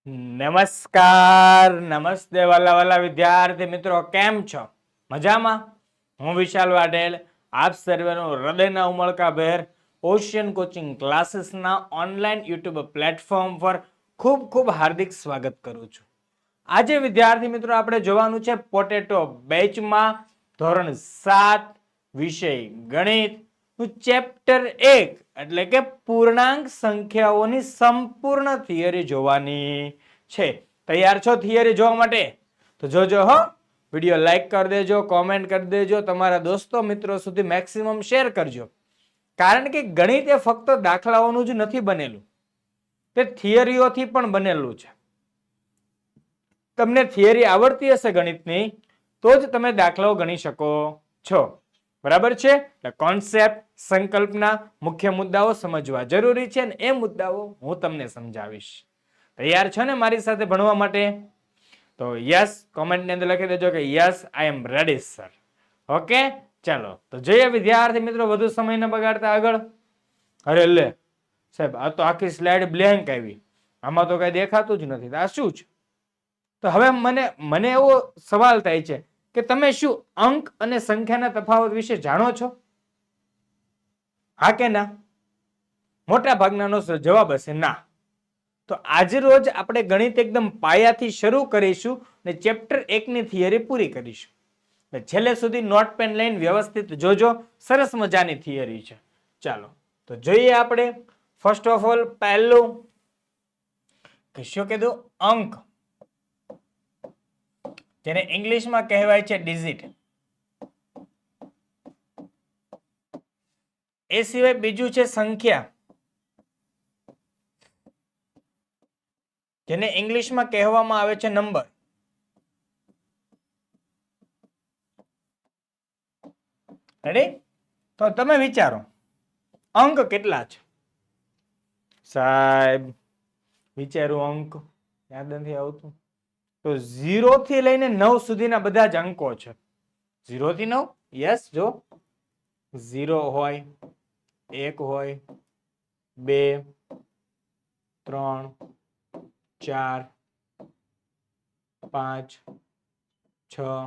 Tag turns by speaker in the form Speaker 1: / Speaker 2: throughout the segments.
Speaker 1: નમસ્કાર, નમસ્તે વાલા વાલા વિદ્યાર્થી મિત્રો, કેમ છો? મજામાં? હું વિશાલ વાઢેલ આપ સર્વેનું હૃદયના ઉમળકાભેર ઓશિયન કોચિંગ ક્લાસીસના ઓનલાઈન યુટ્યુબ પ્લેટફોર્મ પર ખૂબ ખૂબ હાર્દિક સ્વાગત કરું છું. આજે વિદ્યાર્થી મિત્રો આપણે જોવાનું છે પોટેટો બેચમાં ધોરણ 7 વિષય ગણિત ચેપ્ટર 1 એટલે કે પૂર્ણાંક સંખ્યાઓની સંપૂર્ણ થિયરી જોવાની છે. તૈયાર છો થિયરી જોવા માટે? તો જોજો હો. વિડિયો લાઈક કરી દેજો, કોમેન્ટ કરી દેજો, તમારા દોસ્તો મિત્રો સુધી મેક્સિમમ શેર કરજો. કારણ કે ગણિત એ ફક્ત દાખલાઓનું જ નથી બનેલું, તે થિયરીઓથી પણ બનેલું છે. તમને થિયરી આવડતી હશે ગણિતની તો જ તમે દાખલાઓ ગણી શકો છો. બરાબર છે? એટલે કોન્સેપ્ટ, સંકલ્પના, મુખ્ય મુદ્દાઓ સમજવા જરૂરી છે અને એ મુદ્દાઓ હું તમને સમજાવીશ. તૈયાર છો ને મારી સાથે ભણવા માટે? તો યસ કોમેન્ટની અંદર લખી દેજો કે yes I am ready sir. Okay, ચાલો તો જોઈએ વિદ્યાર્થી મિત્રો, વધુ સમય ન બગાડતા આગળ. અરે લે સાહેબ, આ તો આખી સ્લાઇડ બ્લેન્ક આવી, આમાં તો કઈ દેખાતું જ નથી. આ શું છે? તો હવે મને એવો સવાલ થાય છે કે તમે શું અંક અને સંખ્યાના તફાવત વિશે જાણો છો? હા કે ના? મોટા ભાગનાનો જવાબ હશે ના. તો આજ રોજ આપણે ગણિત એકદમ પાયાથી શરૂ કરીશું અને ચેપ્ટર 1 ની થિયરી પૂરી કરીશું. છેલ્લે સુધી નોટ પેન લઈને વ્યવસ્થિત જોજો, સરસ મજાની થિયરી છે. ચાલો તો જોઈએ આપણે. ફર્સ્ટ ઓફ ઓલ પહેલું કે શું કીધું? અંક, જેને ઇંગ્લિશમાં કહેવાય છે ડિજિટ. એ સિવાય બીજું છે સંખ્યા, જેને ઇંગ્લિશમાં કહેવામાં આવે છે નંબર. રેડી? તો તમે વિચારો અંક કેટલા છે? સાહેબ વિચારું, અંક યાદ નથી આવતું. તો 0 થી લઈને 9 સુધીના બધા જ અંકો છે. 0 થી 9, યસ. જો 0 હોય, 1 હોય, 2, 3, 4, 5, 6,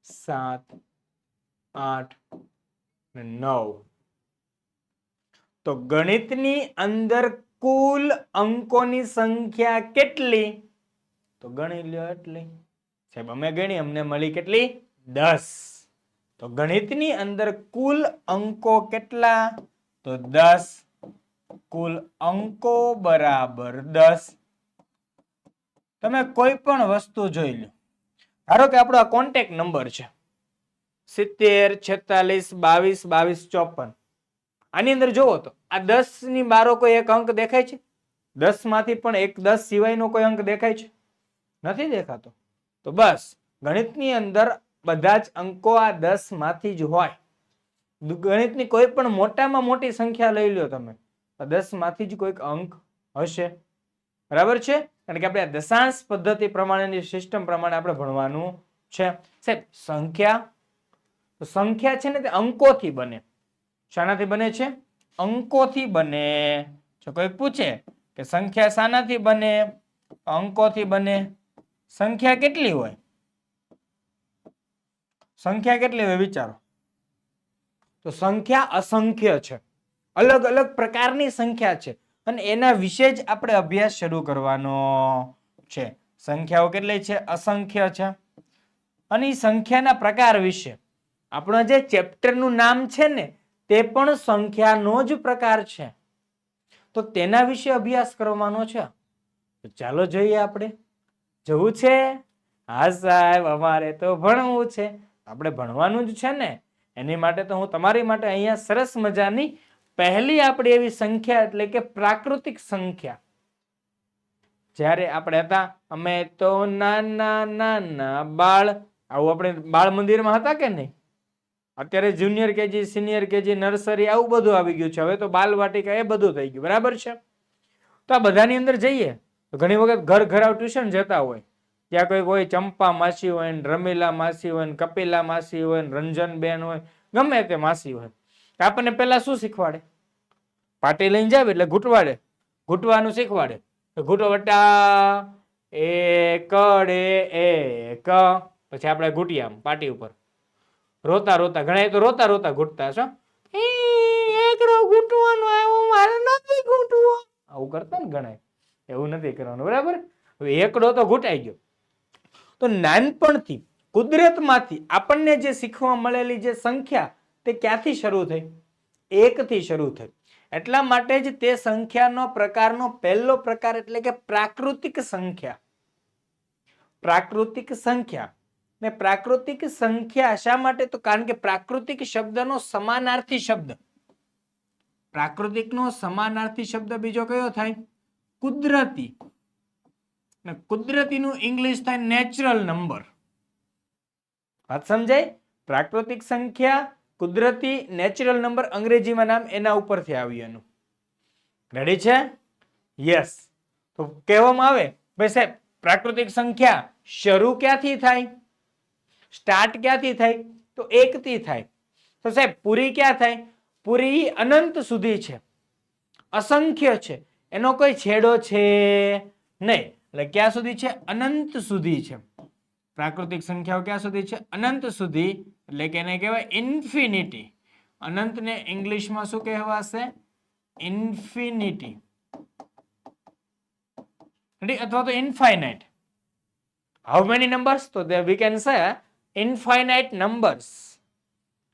Speaker 1: 7, 8 અને 9. તો ગણિતની અંદર કુલ અંકોની સંખ્યા કેટલી? તો ગણી લ્યો એટલી. સાહેબ અમે ગણી, અમને મળી કેટલી? 10. તો ગણિતની અંદર કુલ અંકો કેટલા? તો 10. કુલ અંકો બરાબર 10. તમે કોઈ પણ વસ્તુ જોઈ લો. ધારો કે આપણો આ કોન્ટેક્ટ નંબર છે 70 46 22 22 54. આની અંદર જોવો તો આ 10 ની બારો કોઈ એક અંક દેખાય છે? 10 માંથી પણ એક 10 સિવાયનો કોઈ અંક દેખાય છે? નથી દેખાતો. તો બસ ગણિતની અંદર બધા જ અંકો આ 10 માંથી જ હોય. ગણિતની કોઈ પણ મોટામાં મોટી સંખ્યા લઈ લો તમે, 10 માંથી જ કોઈક અંક હશે. બરાબર છે? કારણ કે આપણે દશાંશ પદ્ધતિ પ્રમાણેની સિસ્ટમ પ્રમાણે આપણે ભણવાનું છે. સાહેબ સંખ્યા છે ને તે અંકોથી બને. શાનાથી બને છે? અંકોથી બને. જો કોઈ પૂછે કે સંખ્યા શાનાથી બને? અંકોથી બને. સંખ્યા કેટલી હોય? સંખ્યા કેટલી હોય વિચારો. તો સંખ્યા અસંખ્ય છે. અલગ અલગ પ્રકારની સંખ્યા છે અને એના વિશે જ આપણે અભ્યાસ શરૂ કરવાનો છે. સંખ્યાઓ કેટલી છે? અસંખ્ય છે. અને એ સંખ્યાના પ્રકાર વિશે આપણો જે ચેપ્ટરનું નામ છે ને તે પણ સંખ્યાનો જ પ્રકાર છે. તો તેના વિશે અભ્યાસ કરવાનો છે. તો ચાલો જોઈએ આપણે. જવું છે? હા સાહેબ, અમારે તો ભણવું છે. આપણે ભણવાનું જ છે ને. એની માટે તો હું તમારી માટે અહીંયા સરસ મજાની પહેલી આપણી એવી સંખ્યા એટલે કે પ્રાકૃતિક સંખ્યા. જ્યારે આપણે હતા અમે તો નાના નાના બાળ, આવું આપણે બાળ મંદિરમાં હતા કે નહીં? અત્યારે junior KG, senior KG, nursery આવું બધું આવી ગયું છે. હવે તો બાલવાટિકા એ બધું થઈ ગયું. બરાબર છે? તો આ બધાની અંદર જઈએ તો ઘણી વખત ઘર ઘરાવ ટ્યુશન જતા હોય, ત્યાં કોઈ હોય ચંપા માસી હોય ને, રમીલા માસી હોય ને, કપિલા માસી હોય ને, રંજનબેન હોય, ગમે તે માસી હોય. આપણને પેલા શું શીખવાડે? પાટી લઈને જાવ એટલે ઘૂંટવાનું શીખવાડે. ઘૂંટો બટા એકડે એક, પછી આપણે ઘૂંટીએ આમ પાટી ઉપર રોતા રોતા, ઘણા તો રોતા રોતા ઘૂંટતા છો, એકડો ઘૂંટવાનો આવ્યો મારે નથી ઘૂંટવો, આવું કરતા ને ઘણા. એવું નથી કરવાનું, બરાબર. હવે એકડો તો ઘૂંટાઈ ગયો. તો નાનપણથી કુદરતમાંથી આપણને જે શીખવા મળેલી જે સંખ્યા તે ક્યાંથી શરૂ થઈ? એકથી શરૂ થઈ. એટલા માટે જ તે સંખ્યાનો પ્રકારનો પહેલો પ્રકાર એટલે કે પ્રાકૃતિક સંખ્યા. પ્રાકૃતિક સંખ્યા. ને પ્રાકૃતિક સંખ્યા શા માટે? તો કારણ કે પ્રાકૃતિક શબ્દનો સમાનાર્થી શબ્દ, પ્રાકૃતિકનો સમાનાર્થી શબ્દ બીજો કયો થાય? કુદરતી. ને કુદરતીનું ઇંગ્લિશ થાય નેચરલ નંબર. વાત સમજાય? પ્રાકૃતિક સંખ્યા, કુદરતી, નેચરલ નંબર, અંગ્રેજીમાં નામ એના ઉપરથી આવ્યું એનું. રેડી છે? યસ. તો કહેવામાં આવે ભાઈ સાહેબ પ્રાકૃતિક સંખ્યા શરૂ ક્યાંથી થાય? સ્ટાર્ટ ક્યાંથી થાય? તો એકથી થાય. તો સાહેબ પૂરી ક્યાં થાય? પૂરી અનંત સુધી છે, અસંખ્ય છે, એનો કોઈ છેડો છે નહીં. એટલે ક્યાં સુધી છે? અનંત સુધી છે. પ્રાકૃતિક સંખ્યાઓ ક્યાં સુધી છે? અનંત સુધી. એટલે કે એને કહેવાય ઇન્ફિનિટી. અનંતને ઇંગ્લિશમાં શું કહેવાશે? ઇન્ફિનિટી. અથવા તો ઇનફાઇનાઇટ. How many numbers? તો we can say infinite numbers.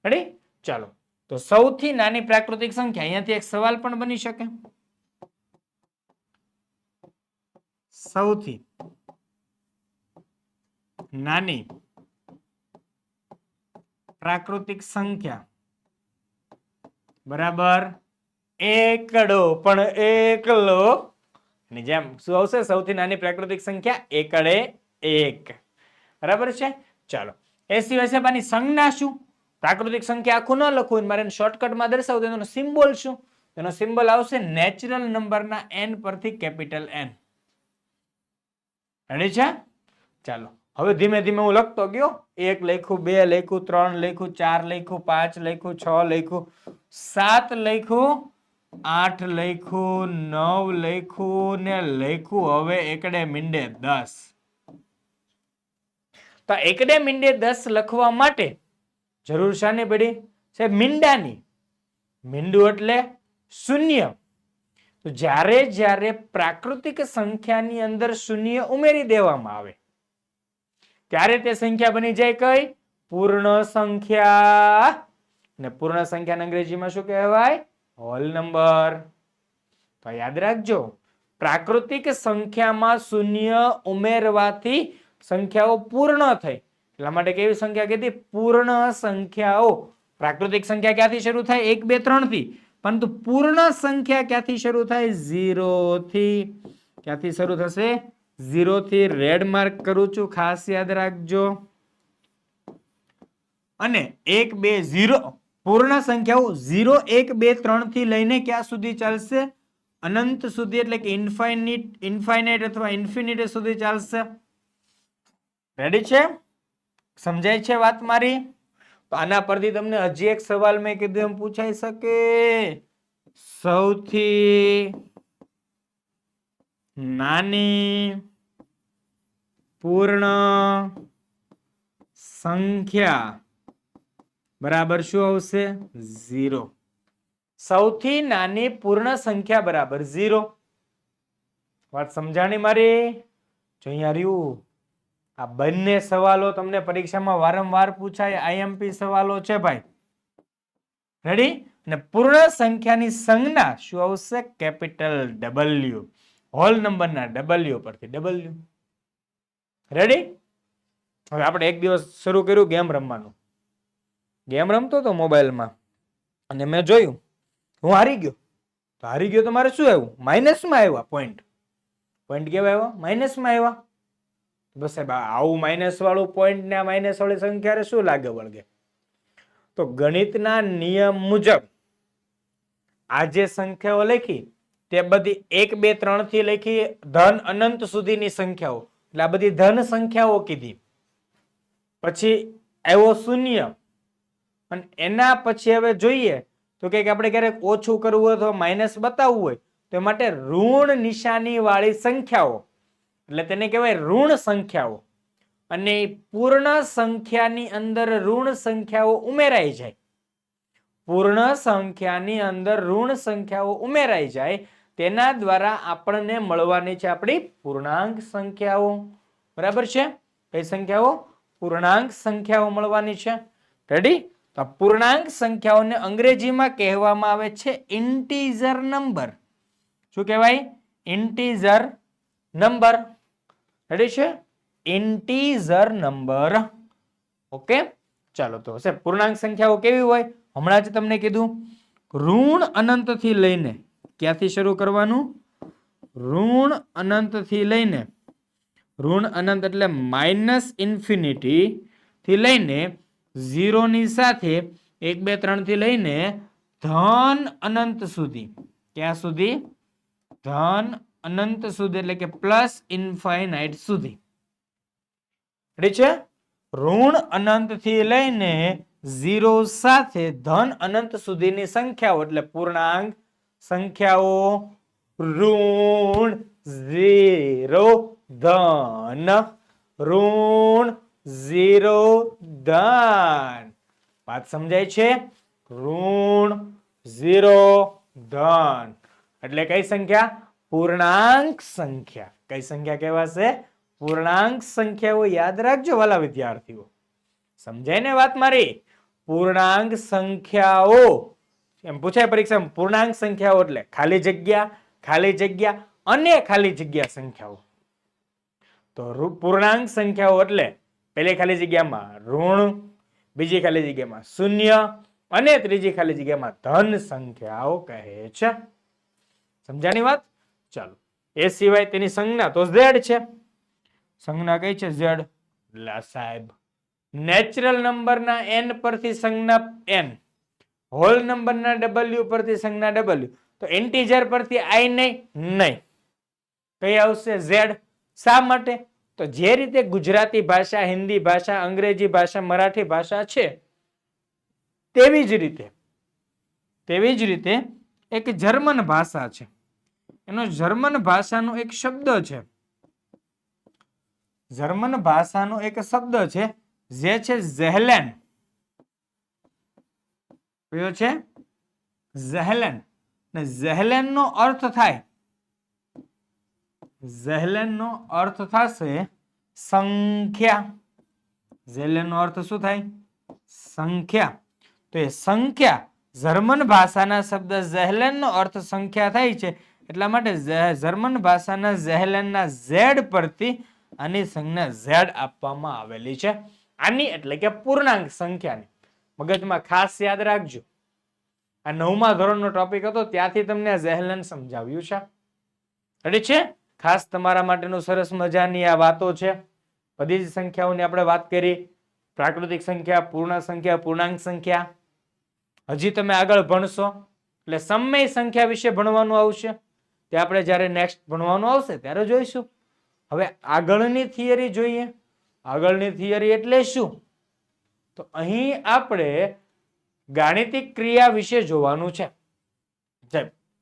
Speaker 1: Ready? ચાલો. તો સૌથી નાની પ્રાકૃતિક સંખ્યા, અહીંયાથી એક સવાલ પણ બની શકે. સૌથી નાની પ્રાકૃતિક સંખ્યા બરાબર એકડો, પણ એકલો ની જેમ શું આવશે? સૌથી નાની પ્રાકૃતિક સંખ્યા એકડે એક. બરાબર છે? ચાલો. એ સિવાય સાહેબ આની સંજ્ઞા શું? પ્રાકૃતિક સંખ્યા આખું ન લખવું, મારે શોર્ટકટમાં દર્શાવવું, એનો સિમ્બોલ શું? એનો સિમ્બોલ આવશે નેચરલ નંબરના n પરથી કેપિટલ N. રેડી છે? ચાલો. હવે ધીમે ધીમે હું લખતો ગયો. 1 લખ્યું, 2 લખ્યું, 3 લખ્યું, 4 લખ્યું, 5 લખ્યું, 6 લખ્યું, 7 લખ્યું, 8 લખ્યું, 9 લખ્યું ને લખ્યું હવે એકડે મીંડે 10. તો એકડે મીંડે 10 લખવા માટે જરૂર શાની પડી? સાહેબ મીંડાની. મીંડું એટલે શૂન્ય. તો જ્યારે જ્યારે પ્રાકૃતિક સંખ્યાની અંદર શૂન્ય ઉમેરી દેવામાં આવે ત્યારે તે સંખ્યા બની જાય કઈ? પૂર્ણ સંખ્યા. ને પૂર્ણ સંખ્યાને અંગ્રેજીમાં શું કહેવાય? Whole number. તો યાદ રાખજો, પ્રાકૃતિક સંખ્યામાં શૂન્ય ઉમેરવાથી સંખ્યાઓ પૂર્ણ થઈ. એટલા માટે કેવી સંખ્યા કીધી? પૂર્ણ સંખ્યાઓ. પ્રાકૃતિક સંખ્યા ક્યાંથી શરૂ થાય? 1 2 3 થી. પરંતુ પૂર્ણ સંખ્યા ક્યાંથી શરૂ થાય? 0 થી. ક્યાંથી શરૂ થશે? 0 થી. રેડ માર્ક કરું છું, ખાસ યાદ રાખજો. અને 1 2 0 પૂર્ણ સંખ્યાઓ 0 1 2 3 થી લઈને ક્યાં સુધી ચાલશે? અનંત સુધી, એટલે કે ઇન્ફાઇનાઇટ અથવા ઇન્ફિનિટી સુધી ચાલશે. રેડી છે? સમજાય છે વાત મારી? તો આના પરથી તમને હજી એક સવાલ મેં કીધું એમ પૂછાઈ શકે. સૌથી નાની પૂર્ણ સંખ્યા બરાબર શું આવશે? 0. સૌથી નાની પૂર્ણ સંખ્યા બરાબર 0. વાત સમજાણી મારી? જો અહીંયા રહ્યું, આ બંને સવાલો તમને પરીક્ષામાં વારંવાર પૂછાય, આઈએમપી સવાલો છે ભાઈ. રેડી? અને પૂર્ણ સંખ્યાની સંજ્ઞા શું આવશે? Capital W. હોલ નંબરના W પરથી W. રેડી? હવે આપણે એક દિવસ શરૂ કર્યું ગેમ રમવાનું. ગેમ રમતો હતો મોબાઈલમાં અને મેં જોયું હું હારી ગયો. તો હારી ગયો તો મારે શું આવ્યું? માઇનસમાં આવ્યા પોઈન્ટ. પોઈન્ટ કેવા આવ્યા? માઇનસમાં આવ્યા. બસ સાહેબ આવું માઇનસ વાળું પોઈન્ટ ને આ માઇનસ વાળી સંખ્યા શું લાગે વળગે? તો ગણિતના નિયમ મુજબ આ જે સંખ્યાઓ લખી તે બધી 1 2 3 થી લખી ધન અનંત સુધીની સંખ્યાઓ. એટલે આ બધી ધન સંખ્યાઓ કીધી. પછી આવ્યો શૂન્ય. અને એના પછી હવે જોઈએ તો કે આપણે ક્યારેક ઓછું કરવું હોય તો માઇનસ બતાવવું હોય તે માટે ઋણ નિશાની વાળી સંખ્યાઓ એટલે તેને કહેવાય ઋણ સંખ્યાઓ. અને પૂર્ણ સંખ્યાની અંદર ઋણ સંખ્યાઓ ઉમેરાઈ જાય. પૂર્ણ સંખ્યાની અંદર ઋણ સંખ્યાઓ ઉમેરાઈ જાય તેના દ્વારા આપણને મળવાની છે આપણી પૂર્ણાંક સંખ્યાઓ. બરાબર છે? કઈ સંખ્યાઓ? પૂર્ણાંક સંખ્યાઓ મળવાની છે. રેડી? તો પૂર્ણાંક સંખ્યાઓને અંગ્રેજીમાં કહેવામાં આવે છે ઇન્ટીજર નંબર. શું કહેવાય? Integer number. રેડી છે? Integer number. ઓકે, ચાલો તો સાહેબ પૂર્ણાંક સંખ્યાઓ કેવી હોય? હમણાં જ તમને કીધું ઋણ અનંત થી લઈને, ક્યાંથી શરૂ કરવાનું? ઋણ અનંત થી લઈને, ઋણ અનંત એટલે માઇનસ ઇન્ફિનિટી થી લઈને 0 ની સાથે 1 2 3 થી લઈને ધન અનંત સુધી. ક્યાં સુધી? ધન અનંત સુધી એટલે કે પ્લસ ઇન્ફાઇનાઇટ સુધી. રેડી છે? ઋણ અનંત થી લઈને 0 સાથે ધન અનંત સુધીની સંખ્યાઓ એટલે પૂર્ણાંક સંખ્યાઓ. ઋણ 0 ધન, ઋણ 0 ધન. વાત સમજાય છે? ઋણ 0 ધન એટલે કઈ સંખ્યા? પૂર્ણાંક સંખ્યા. કઈ સંખ્યા કહેવાશે? પૂર્ણાંક સંખ્યાઓ. યાદ રાખજો વાલા વિદ્યાર્થીઓ. સમજાય ને વાત મારી? પૂર્ણાંક સંખ્યાઓ એમ પૂછાય પરીક્ષામાં. પૂર્ણાંક સંખ્યાઓ એટલે ખાલી જગ્યા, ખાલી જગ્યા અને ખાલી જગ્યા સંખ્યાઓ. તો પૂર્ણાંક સંખ્યાઓ એટલે પહેલી ખાલી જગ્યામાં ઋણ, બીજી ખાલી જગ્યામાં શૂન્ય અને ત્રીજી ખાલી જગ્યામાં ધન સંખ્યાઓ કહે છે. સમજાની વાત? ચાલો, એ સિવાય તેની સંજ્ઞા તો ઝેડ છે. સંજ્ઞા કઈ છે? ઝેડ. સાહેબ નેચરલ નંબરના n પરથી સંજ્ઞા n, હોલ નંબરના w પરથી સંજ્ઞા w. તો ઇન્ટીજર પરથી i નહીં. કઈ આવશે? ઝેડ. શા માટે? તો જે રીતે ગુજરાતી ભાષા, હિન્દી ભાષા, અંગ્રેજી ભાષા, મરાઠી ભાષા છે તેવી જ રીતે એક જર્મન ભાષા છે. એનો જર્મન ભાષાનો એક શબ્દ છે. જર્મન ભાષાનો એક શબ્દ છે જે છે ઝેહલેન. કયો છે? ઝેહલેન. ને ઝેહલેન નો અર્થ થાય, ઝેહલેન નો અર્થ થશે સંખ્યા. ઝેહલેન નો અર્થ શું થાય? સંખ્યા. તો એ સંખ્યા, જર્મન ભાષાના શબ્દ ઝેહલેન નો અર્થ સંખ્યા થાય છે. એટલા માટે જર્મન ભાષાના ઝેહલેનના ઝેડ પરથી આની સંજ્ઞા ઝેડ આપવામાં આવેલી છે. આની એટલે કે પૂર્ણાંક સંખ્યાની. મગજમાં ખાસ યાદ રાખજો. આ 9મા ધોરણનો ટોપિક હતો ત્યાંથી તમને ઝેહલેન સમજાવ્યું છે. રેડી છે? ખાસ તમારા માટેનું સરસ મજાની આ વાતો છે. બધી જ સંખ્યાઓની આપણે વાત કરી. પ્રાકૃતિક સંખ્યા, પૂર્ણ સંખ્યા, પૂર્ણાંક સંખ્યા. હજી તમે આગળ ભણશો એટલે સમય સંખ્યા વિશે ભણવાનું આવશે. તે આપણે જ્યારે નેક્સ્ટ ભણવાનું આવશે ત્યારે જોઈશું. હવે આગળની થિયરી જોઈએ. આગળની થિયરી એટલે શું? તો અહીં આપણે ગાણિતિક ક્રિયા વિશે જોવાનું છે.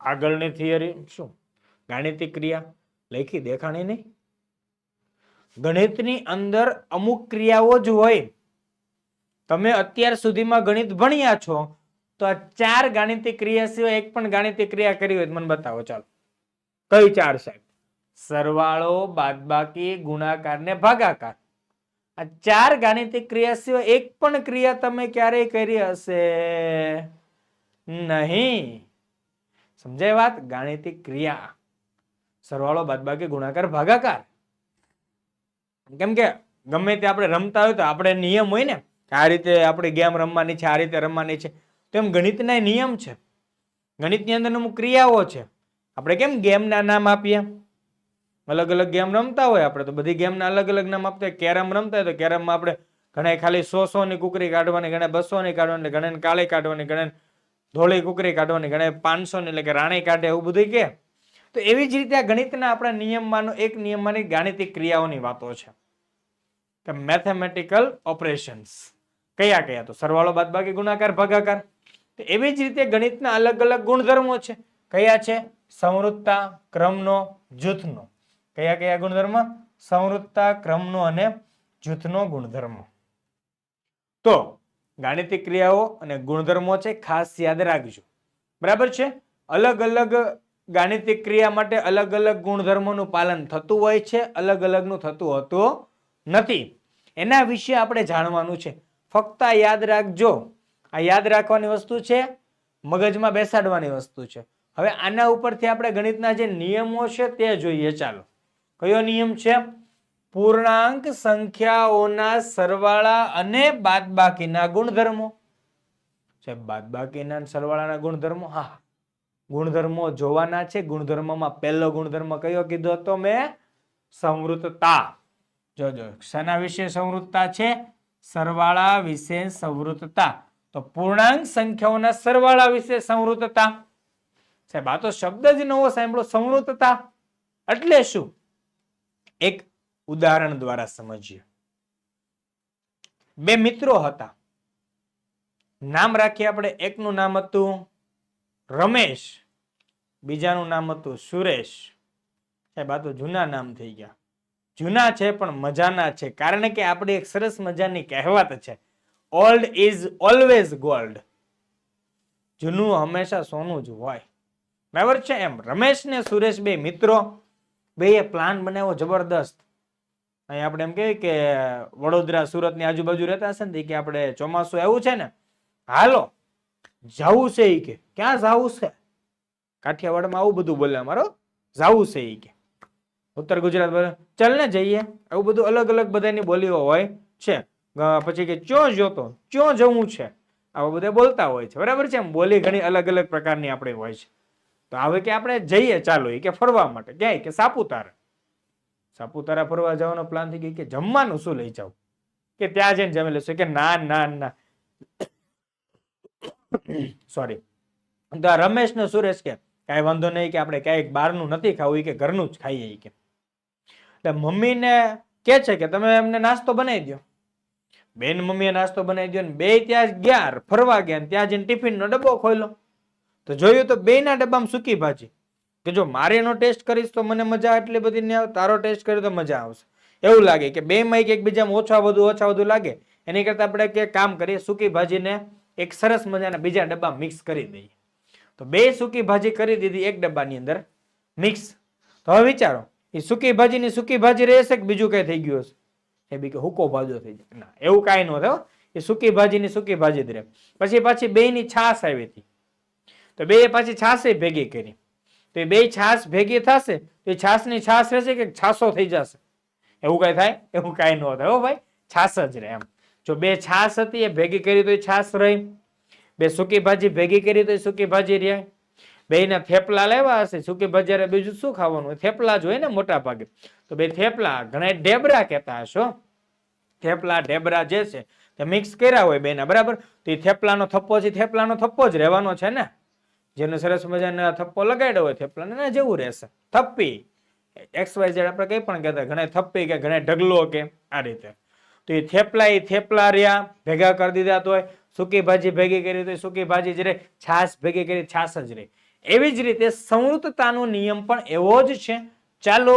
Speaker 1: આગળની થિયરી શું? ગાણિતિક ક્રિયા લખી દેખાણી નહીં. ગણિતની અંદર અમુક ક્રિયાઓ જ હોય. તમે અત્યાર સુધીમાં ગણિત ભણ્યા છો તો આ 4 ગાણિતિક ક્રિયા સિવાય એક પણ ગાણિતિક ક્રિયા કરી હોય મને બતાવો. ચાલો, કઈ 4 સાહેબ? સરવાળો, બાદબાકી, ગુણાકાર ને ભાગાકાર. આ 4 ગાણિતિક ક્રિયા સિવાય એક પણ ક્રિયા તમે ક્યારેય કરી હશે નહીં. સમજાય વાત? ગાણિતિક ક્રિયા સરવાળો, બાદબાકી, ગુણાકાર, ભાગાકાર. કેમ કે ગમે તે આપણે રમતા હોય તો આપણે નિયમ હોય ને કે આ રીતે આપણે ગેમ રમવાની છે, આ રીતે રમવાની છે. તો એમ ગણિતના નિયમ છે. ગણિતની અંદર અમુક ક્રિયાઓ છે. આપણે કેમ ગેમના નામ આપીએ? અલગ અલગ ગેમ રમતા હોય આપણે તો બધી ગેમના અલગ અલગ નામ આપતા હોય. કેરમ રમતા હોય તો કેરમમાં આપણે ઘણા ખાલી 100 ની કુકરી કાઢવાની, ઘણા 200 ની કાઢવાની, ઘણા કાળી કાઢવાની, ઘણા ધોળી કુકરી કાઢવાની, ઘણા 500 ની એટલે કે રાણી કાઢે, એવું બધું કે. તો એવી જ રીતે આ ગણિતના આપણા નિયમમાંનો એક નિયમમાંની ગાણિતિક ક્રિયાઓની વાતો છે કે મેથેમેટિકલ ઓપરેશન્સ. કયા કયા? તો સરવાળો, બાદબાકી, ગુણાકાર, ભાગાકાર. તો એવી જ રીતે ગણિતના અલગ અલગ ગુણધર્મો છે. કયા છે? સંવૃત્તતા, ક્રમનો, જૂથનો. કયા કયા ગુણધર્મ? સંવૃત્તતા, ક્રમનો અને જૂથનો ગુણધર્મ. તો ગાણિતિક ક્રિયાઓ અને ગુણધર્મો છે, ખાસ યાદ રાખજો. બરાબર છે? અલગ અલગ ગાણિતિક ક્રિયા માટે અલગ અલગ ગુણધર્મોનું પાલન થતું હોય છે, અલગ અલગનું થતું હોતું નથી. એના વિશે આપણે જાણવાનું છે. ફક્ત આ યાદ રાખજો. આ યાદ રાખવાની વસ્તુ છે, મગજમાં બેસાડવાની વસ્તુ છે. હવે આના ઉપરથી આપણે ગણિતના જે નિયમો છે તે જોઈએ. ચાલો, કયો નિયમ છે? પૂર્ણાંક સંખ્યાઓના સરવાળા અને બાદબાકીના ગુણધર્મો છે. બાદબાકીના અને સરવાળાના ગુણધર્મો. હા, ગુણધર્મો જોવાના છે. ગુણધર્મમાં પહેલો ગુણધર્મ કયો કીધો હતો મેં? સંવૃત્તતા. જોજો, શાના વિશે સંવૃત્તતા છે? સરવાળા વિશે સંવૃત્તતા. તો પૂર્ણાંક સંખ્યાઓના સરવાળા વિશે સંવૃત્તતા. સાહેબ, આ તો શબ્દ જ નવો સાંભળો, સંવૃત્તતા એટલે શું? એક ઉદાહરણ દ્વારા સમજીએ. બે મિત્રો હતા, નામ રાખીએ આપણે. એકનું નામ હતું રમેશ, બીજાનું નામ હતું સુરેશ. સાહેબ, આ તો જૂના નામ થઈ ગયા. જૂના છે પણ મજાના છે, કારણ કે આપણે એક સરસ મજાની કહેવત છે, ઓલ્ડ ઇઝ ઓલવેઝ ગોલ્ડ. જૂનું હંમેશા સોનું જ હોય. બરાબર છે? એમ રમેશ ને સુરેશ બે મિત્રો, બે પ્લાન બનાવ્યો જબરદસ્ત. અહીં આપણે એમ કહીએ કે વડોદરા, સુરત ની આજુબાજુ રહેતા હશે ને, કે આપણે ચોમાસું આવ્યું છે ને, હાલો જાવું છે. ઈ કે ક્યાં જાવું છે? કાઠિયાવાડમાં આવું બધું બોલે, અમારો જાવું છે. ઈ કે ઉત્તર ગુજરાત બોલે ચાલ ને જઈએ. આવું બધું અલગ અલગ બધાની બોલીઓ હોય છે. પછી કે ક્યો જોતો, ક્યો જવું છે, આવા બધા બોલતા હોય છે. બરાબર છે? એમ બોલી ઘણી અલગ અલગ પ્રકારની આપણે હોય છે. તો હવે કે આપણે જઈએ, ચાલો એ કે ફરવા માટે. ક્યાંય? કે સાપુતારા. સાપુતારા ફરવા જવાનો પ્લાન થઈ ગયો. કે જમવાનું શું લઈ જાવ? કે ત્યાં જઈને જમી લેશું. કે ના ના ના, સોરી. તો રમેશ ને સુરેશ કે કઈ વાંધો નહીં, કે આપણે ક્યાંક બહારનું નથી ખાવું, કે ઘરનું જ ખાઈએ. કે એટલે મમ્મીને કે છે કે તમે એમને નાસ્તો બનાવી દો. બેન મમ્મીએ નાસ્તો બનાવી દો ને બે ત્યાં ગયા ફરવા ગયા. ત્યાં જઈને ટિફિન નો ડબ્બો ખોલ્યો તો જોયું તો બે ના ડબ્બામાં સૂકી ભાજી. કે જો મારે એનો ટેસ્ટ કરીશ તો મને મજા એટલી બધી નહીં આવે, તારો ટેસ્ટ કર્યો તો મજા આવશે. એવું લાગે કે બે માં એકબીજામાં ઓછા વધુ લાગે. એની કરતા આપણે કે કામ કરીએ, સૂકી ભાજીને એક સરસ મજાના બીજા ડબ્બા મિક્સ કરી દઈએ. તો બે સૂકી ભાજી કરી દીધી એક ડબ્બાની અંદર મિક્સ. તો હવે વિચારો, એ સૂકી ભાજી રહેશે કે બીજું કઈ થઈ ગયું હશે? એ બી કે હુકો ભાજો થઈ જાય. ના, એવું કાંઈ ન થયો. એ સૂકી ભાજી જ રહે. પછી પાછી બે ની છાશ આવી હતી, તો બે પાછી છાશ ભેગી કરી. તો એ બે છાશ ભેગી થશે તો એ છાશ ની છાશ રહેશે કે છાસો થઈ જશે? એવું કઈ થાય? એવું કઈ ન થાય ભાઈ, છાશ જ રહે. એમ જો બે છાશ હતી એ ભેગી કરી તો એ છાશ રહી, બે સૂકી ભાજી ભેગી કરી તો એ સૂકી ભાજી રહે. બે ના થેપલા લેવા હશે, સૂકી ભાજી બીજું શું ખાવાનું? થેપલા જ હોય ને મોટા ભાગે. તો બે થેપલા, ઘણા ઢેબરા કહેતા હશો. થેપલા ઢેબરા જે છે તે મિક્સ કર્યા હોય બેના, બરાબર? તો એ થેપલાનો થપ્પો છે, થેપલાનો થપ્પો જ રહેવાનો છે ને. જેને સરસ મજાનો થપ્પો લગાડ્યો હોય થેપલાને જેવું રહેશે. થપ્પી XYZ આપણે કઈ પણ કહેતા, ઘણા થપ્પી કે ઘણા ઢગલો કે આ રીતે. તો એ થેપલા રહ્યા, ભેગા કરી દીધા તો સૂકી ભાજી ભેગી કરી તો સૂકી ભાજી જ રહે, છાશ ભેગી કરી છાશ જ રહે. એવી જ રીતે સંવૃત્તતાનો નિયમ પણ એવો જ છે. ચાલો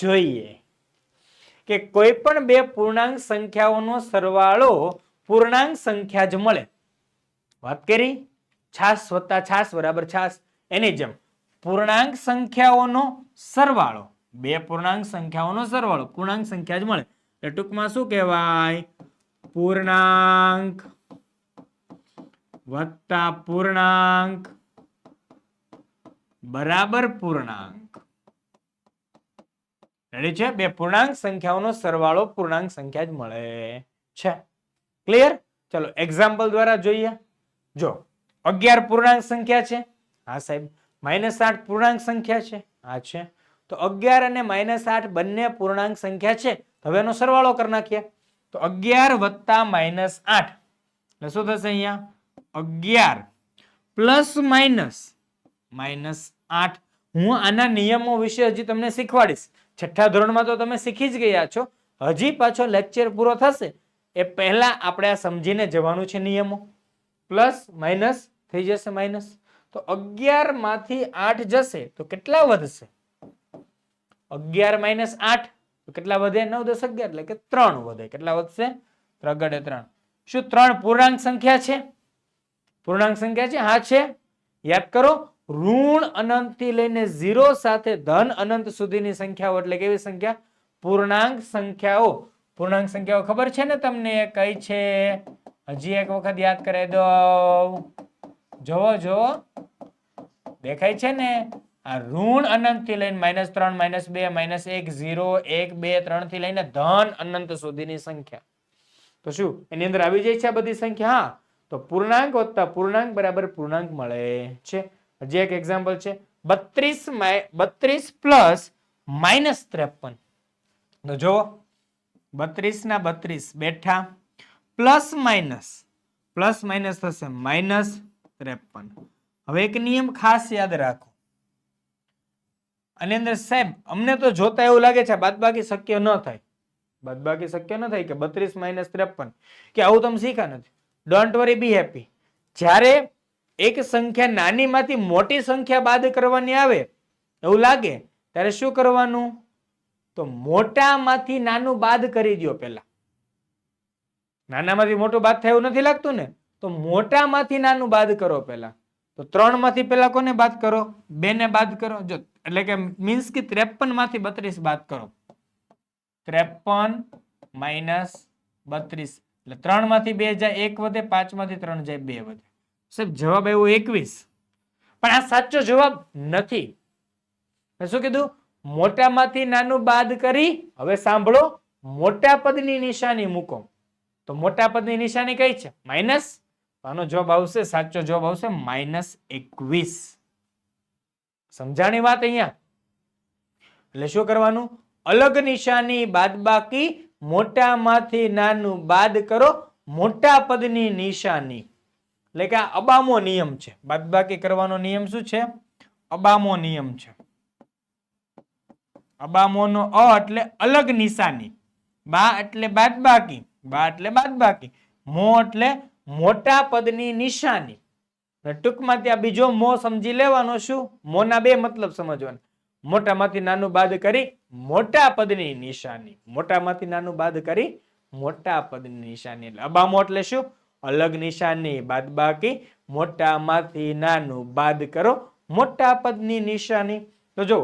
Speaker 1: જોઈએ કે કોઈ પણ બે પૂર્ણાંક સંખ્યાઓનો સરવાળો પૂર્ણાંક સંખ્યા જ મળે. વાત કરી છાશ વત્તા છાશ બરાબર છાશ. એની જેમ પૂર્ણાંક સંખ્યાઓનો સરવાળો, બે પૂર્ણાંક સંખ્યાઓનો સરવાળો પૂર્ણાંક સંખ્યા જ મળે. એટલે ટૂંકમાં શું કહેવાય? પૂર્ણાંક વત્તા પૂર્ણાંક બરાબર પૂર્ણાંક. રેડી છે? બે પૂર્ણાંક સંખ્યાઓનો સરવાળો પૂર્ણાંક સંખ્યા જ મળે છે. ક્લિયર? ચલો એક્ઝામ્પલ દ્વારા જોઈએ. જો 11 પૂર્ણાંક સંખ્યા છે. હા સાહેબ. -8 પૂર્ણાંક સંખ્યા છે. હા છે. તો 11 અને -8 બંને પૂર્ણાંક સંખ્યા છે. હવે એનો સરવાળો કરી નાખીએ. તો 11 વત્તા -8 એટલે શું થશે? અહીંયા 11 પ્લસ -8. હું આના નિયમો વિશે હજી તમને શીખવાડીશ. છઠ્ઠા ધોરણમાં તો તમે શીખી જ ગયા છો. હજી પાછો લેક્ચર પૂરો થશે એ પહેલા આપણે આ સમજીને જવાનું છે નિયમો. પ્લસ માઇનસ થઈ જશે માઇનસ. તો તો 11 માંથી 8 જશે તો કેટલા વધશે? 11 માઇનસ 8 તો કેટલા વધે? 9 10 11 એટલે કે 3 વધે. કેટલા વધશે? 3 શું 3 પૂર્ણાંક સંખ્યા છે? પૂર્ણાંક સંખ્યા છે? હા છે. યાદ કરો, ઋણ અનંત થી લઈને 0 સાથે ધન અનંત સુધીની સંખ્યાઓ એટલે કેવી સંખ્યા? પૂર્ણાંક સંખ્યાઓ. પૂર્ણાંક સંખ્યાઓ ખબર છે ને તમને કઈ છે? હજી એક વખત યાદ કરાવી દઉં. જોવો જોવો, દેખાય છે ને? આ ઋણ અનંત થી લઈને -3 -2 -1 0 1 2 3 થી લઈને ધન અનંત સુધીની સંખ્યા. તો શું એની અંદર આવી જાય છે આ બધી સંખ્યા? હા. તો પૂર્ણાંક વત્તા પૂર્ણાંક બરાબર પૂર્ણાંક મળે છે. હજી એક એક્ઝામ્પલ છે, 32 પ્લસ -53. તો જો 32 ના 32 બેઠા, પ્લસ માઇનસ થશે -53. હવે એક નિયમ ખાસ યાદ રાખો, આની અંદર સાહેબ અમને તો જોતા એવું લાગે છે બાદબાકી શક્ય ન થાય. બાદબાકી શક્ય ન થાય કે 32 માઇનસ 53 કે આવું તમે શીખા નથી. Don't worry, B happy. જ્યારે એક સંખ્યા નાની માંથી મોટી સંખ્યા બાદ કરવાની આવે એવું લાગે ત્યારે શું કરવાનું? તો મોટામાંથી નાનું બાદ કરી દો. પેલા નાનામાંથી મોટું બાદ થાય એવું નથી લાગતું ને? તો મોટામાંથી નાનું બાદ કરો પેલા. તો 3 માંથી પેલા કોને બાદ કરો? 2 ને બાદ કરો. જો એટલે કે મીન્સ કે 53 માંથી 32 બાદ કરો. 53 માઇનસ 32 એટલે 3 માંથી 2 જાય 1 વધે, 5 માંથી 3 જાય 2 વધે. સાહેબ જવાબ આવ્યો 21. પણ આ સાચો જવાબ નથી. શું કીધું? મોટામાંથી નાનું બાદ કરી, હવે સાંભળો, મોટા પદની નિશાની મૂકો. તો મોટા પદની નિશાની કઈ છે? માઇનસ. આનો જવાબ આવશે, સાચો જવાબ આવશે -21. સમજાણી વાત અહીંયા? એટલે શું કરવાનું? અલગ નિશાની બાદબાકી, મોટામાંથી નાનું બાદ કરો, મોટા પદની નિશાની. એટલે કે આ અબામો નિયમ છે. બાદબાકી કરવાનો નિયમ શું છે? અબામો નિયમ છે. અબામોનો અ એટલે અલગ નિશાની, બા એટલે બાદબાકી, મો એટલે મોટા પદની નિશાની. ટૂંકમાં ત્યાં બીજો મો સમજી લેવાનો. શું? મોના બે મતલબ સમજવાના. મોટામાંથી નાનું બાદ કરી મોટા પદની નિશાની, મોટામાંથી નાનું બાદ કરી મોટા પદની નિશાની. એટલે અબામો એટલે શું? અલગ નિશાની બાદબાકી, મોટામાંથી નાનું બાદ કરો, મોટા પદની નિશાની. તો જો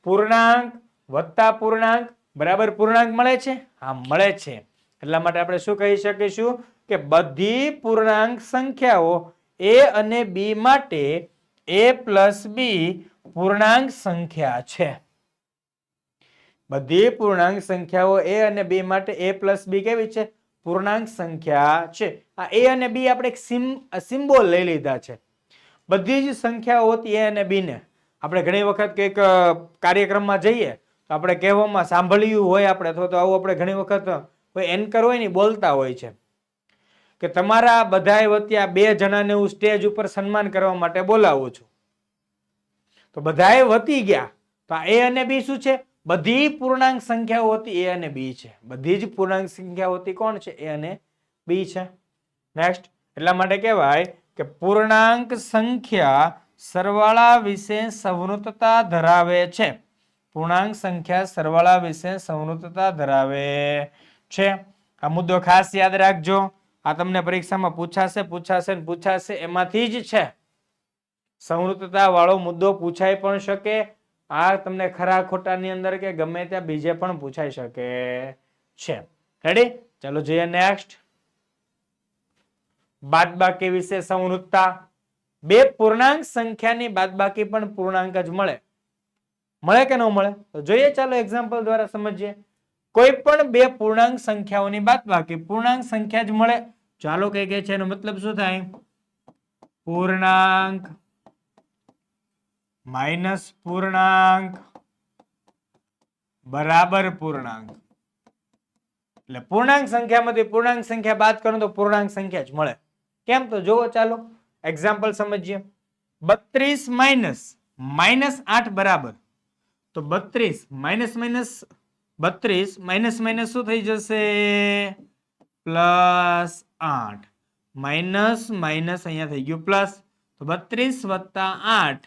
Speaker 1: પૂર્ણાંક વત્તા પૂર્ણાંક બરાબર પૂર્ણાંક મળે છે? હા મળે છે. એટલા માટે આપણે શું કહી શકીશું કે બધી પૂર્ણાંક સંખ્યાઓ a અને b માટે a પ્લસ b પૂર્ણાંક સંખ્યા છે. બધી પૂર્ણાંક સંખ્યાઓ a અને b માટે a પ્લસ b કેવી છે? પૂર્ણાંક સંખ્યા છે. આ a અને b આપણે એક સિમ્બોલ લઈ લીધા છે. બધી જ સંખ્યાઓ હતી a અને b ને આપણે ઘણી વખત કઈક કાર્યક્રમમાં જઈએ તો આપણે કહેવામાં સાંભળ્યું હોય આપણે, અથવા તો આવું આપણે ઘણી વખત કોઈ એન્કર હોય ને બોલતા હોય છે કે તમારા બધાય વત્યા 2 જણાને હું સ્ટેજ ઉપર સન્માન કરવા માટે બોલાવું છું. તો બધાય વતી ગયા. તો a અને b શું છે? બધી પૂર્ણાંક સંખ્યાઓ હતી a અને b છે. બધી જ પૂર્ણાંક સંખ્યાઓ હતી કોણ છે? a અને b છે. નેક્સ્ટ, એટલા માટે કહેવાય કે પૂર્ણાંક સંખ્યા સરવાળા વિશે સંવૃતતા ધરાવે છે. પૂર્ણાંક સંખ્યા સરવાળા વિશે સંવૃતતા ધરાવે છે. આ મુદ્દો ખાસ યાદ રાખજો. આ તમને પરીક્ષામાં પૂછાશે. એમાંથી જ છે. સંવૃતતા વાળો મુદ્દો પૂછાઈ પણ શકે. આ તમને ખરા ખોટાની અંદર કે ગમે ત્યાં બીજે પણ પૂછાઈ શકે છે. રેડી? ચાલો જોઈએ નેક્સ્ટ. બાદબાકી વિશે સંવૃતતા. બે પૂર્ણાંક સંખ્યાની બાદબાકી પણ પૂર્ણાંક જ મળે. મળે કે ન મળે? તો જોઈએ, ચાલો એક્ઝામ્પલ દ્વારા સમજીએ. કોઈ પણ બે પૂર્ણાંક સંખ્યાઓની બાદબાકી પૂર્ણાંક સંખ્યા જ મળે. ચાલો કઈ કહે છે એનો મતલબ શું થાય? પૂર્ણાંક માઇનસ પૂર્ણાંક બરાબર પૂર્ણાંક. એટલે પૂર્ણાંક સંખ્યામાંથી પૂર્ણાંક સંખ્યા બાદ કરો તો પૂર્ણાંક સંખ્યા જ મળે. કેમ? તો જુઓ, ચાલો એક્ઝામ્પલ સમજીએ. 32 માઇનસ 8 બરાબર, તો 32 માઇનસ શું થઈ જશે? +8. માઇનસ અહીંયા થઈ ગયું પ્લસ. તો 32 વત્તા 8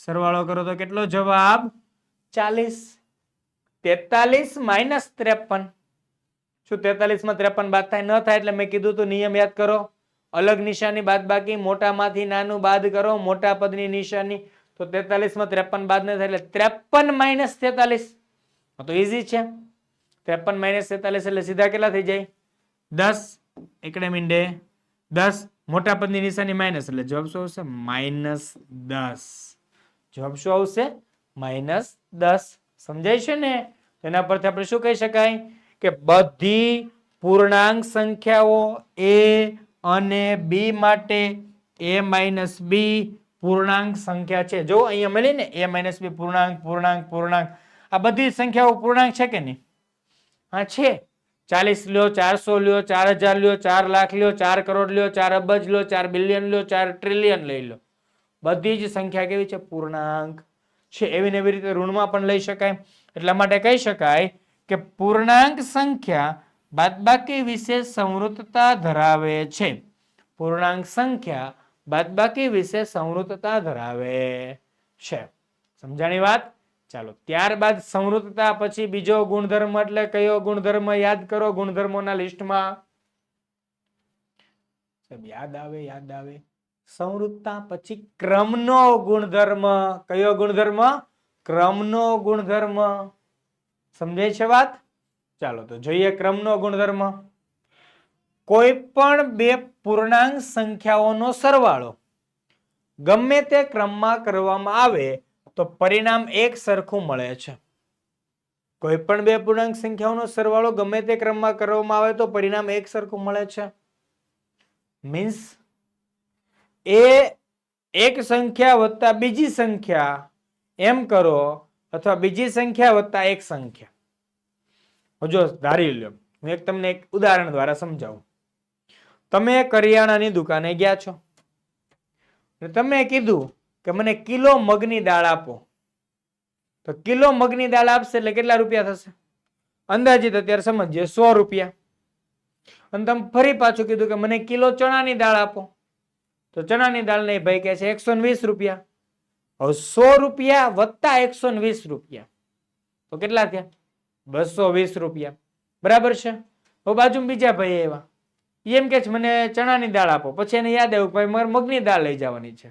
Speaker 1: સરવાળો કરો તો કેટલો જવાબ 40. 43 માઇનસ 53. શું 43 માં 53 બાદ થાય? ન થાય. એટલે મેં કીધું તું નિયમ યાદ કરો. અલગ નિશાની બાદ બાકી, મોટામાંથી નાનું બાદ કરો, મોટા પદની નિશાની. તો 43 માં 53 બાદ ન થાય એટલે 53 માઇનસ 43. તો ઈઝી છે. 53 માઇનસ 43 એટલે સીધા કેટલા થઈ જાય? 10. એકડે મીંડે 10. મોટા પદની નિશાની માઇનસ એટલે જવાબ શું આવશે? -10. જવાબ શું આવશે? -10. સમજાય છે ને? તેના પરથી આપણે શું કહી શકાય કે બધી પૂર્ણાંક સંખ્યાઓ a અને b માટે a - b પૂર્ણાંક સંખ્યા છે. જો અહીંયા મળી ને a - b પૂર્ણાંક પૂર્ણાંક પૂર્ણાંક, આ બધી સંખ્યાઓ પૂર્ણાંક છે કે નહીં? હા છે. 40 લ્યો, 400 લ્યો, 4000 લ્યો, 4 લાખ લ્યો, 4 કરોડ લ્યો, 4 અબજ લ્યો, 4 બિલિયન લ્યો, 4 ટ્રિલિયન લઈ લો, બધી જ સંખ્યા કેવી છે? પૂર્ણાંક છે. એવી ને એવી રીતે ઋણમાં પણ લઈ શકાય. એટલા માટે કહી શકાય કે પૂર્ણાંક સંખ્યા બાદબાકી વિશે સંવૃતતા ધરાવે છે. પૂર્ણાંક સંખ્યા બાદબાકી વિશે સંવૃતતા ધરાવે છે. સમજાણી વાત? ચાલો, ત્યારબાદ સંવૃતતા પછી બીજો ગુણધર્મ એટલે કયો ગુણધર્મ? યાદ કરો ગુણધર્મોના લિસ્ટમાં. યાદ આવે. સંવૃતતા પછી ક્રમનો ગુણધર્મ. કયો ગુણધર્મ? ક્રમનો ગુણધર્મ. સમજાય છે વાત? ચાલો તો જોઈએ ક્રમનો ગુણધર્મ. કોઈ પણ બે પૂર્ણાંક સંખ્યાઓનો સરવાળો ગમે તે ક્રમમાં કરવામાં આવે તો પરિણામ એક સરખું મળે છે. કોઈ પણ બે પૂર્ણાંક સંખ્યાઓનો સરવાળો ગમે તે ક્રમમાં કરવામાં આવે તો પરિણામ એક સરખું મળે છે. મીન્સ એ એક સંખ્યા વત્તા બીજી સંખ્યા એમ કરો, અથવા બીજી સંખ્યા વત્તા એક સંખ્યા. જો ધારી લો, હું તમને એક ઉદાહરણ દ્વારા સમજાવું. તમે કરિયાણાની દુકાને ગયા છો, તમે કીધું કે મને કિલો મગની દાળ આપો. તો કિલો મગની દાળ આપશે એટલે કેટલા રૂપિયા થશે? અંદાજિત અત્યારે સમજીએ 100 રૂપિયા. અને તમે ફરી પાછું કીધું કે મને કિલો ચણાની દાળ આપો. તો ચણાની દાળ ને ભાઈ કહે છે 120 રૂપિયા. હવે 100 રૂપિયા વત્તા 120 રૂપિયા તો કેટલા થયા? 220 રૂપિયા. બરાબર છે. હવે બાજુ બીજા ભાઈ એવા એમ કે છે મને ચણાની દાળ આપો. પછી એને યાદ આવ્યું ભાઈ મારે મગની દાળ લઈ જવાની છે.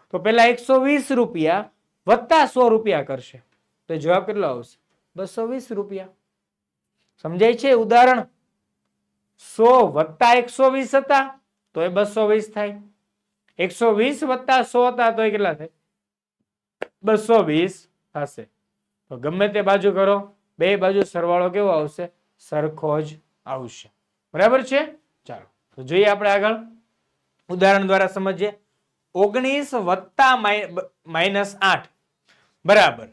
Speaker 1: તો પેલા 120 રૂપિયા વત્તા 100 રૂપિયા કરશે તો જવાબ કેટલો આવશે? 220 રૂપિયા. સમજાય છે ઉદાહરણ? 100 વત્તા 120 હતા તો એ 220 થાય. 120 વત્તા 100 હતા તો એ કેટલા થાય? 220 થશે. તો ગમે તે બાજુ કરો, બે બાજુ સરવાળો કેવો આવશે? સરખો જ આવશે. બરાબર છે? ચાલો તો જોઈએ આપણે આગળ ઉદાહરણ દ્વારા સમજીએ. 19 વત્તા -8 બરાબર.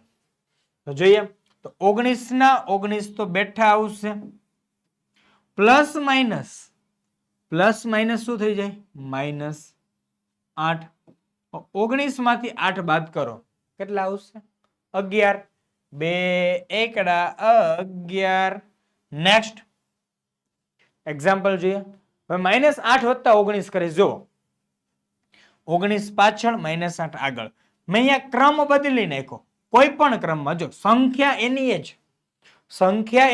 Speaker 1: તો જોઈએ તો 19 ના 19 તો બેઠા આવશે, પ્લસ માઇનસ શું થઈ જાય? -8. 19 માંથી 8 બાદ કરો કેટલા આવશે? 11. 2 એકડા 11. નેક્સ્ટ એક્ઝામ્પલ જોઈએ. હવે -8 વત્તા 19 કરીશ. જો 19 પાછળ -8 આગળ. મેં અહીંયા ક્રમ બદલી નાખ્યો. કોઈ પણ ક્રમમાં જો સંખ્યા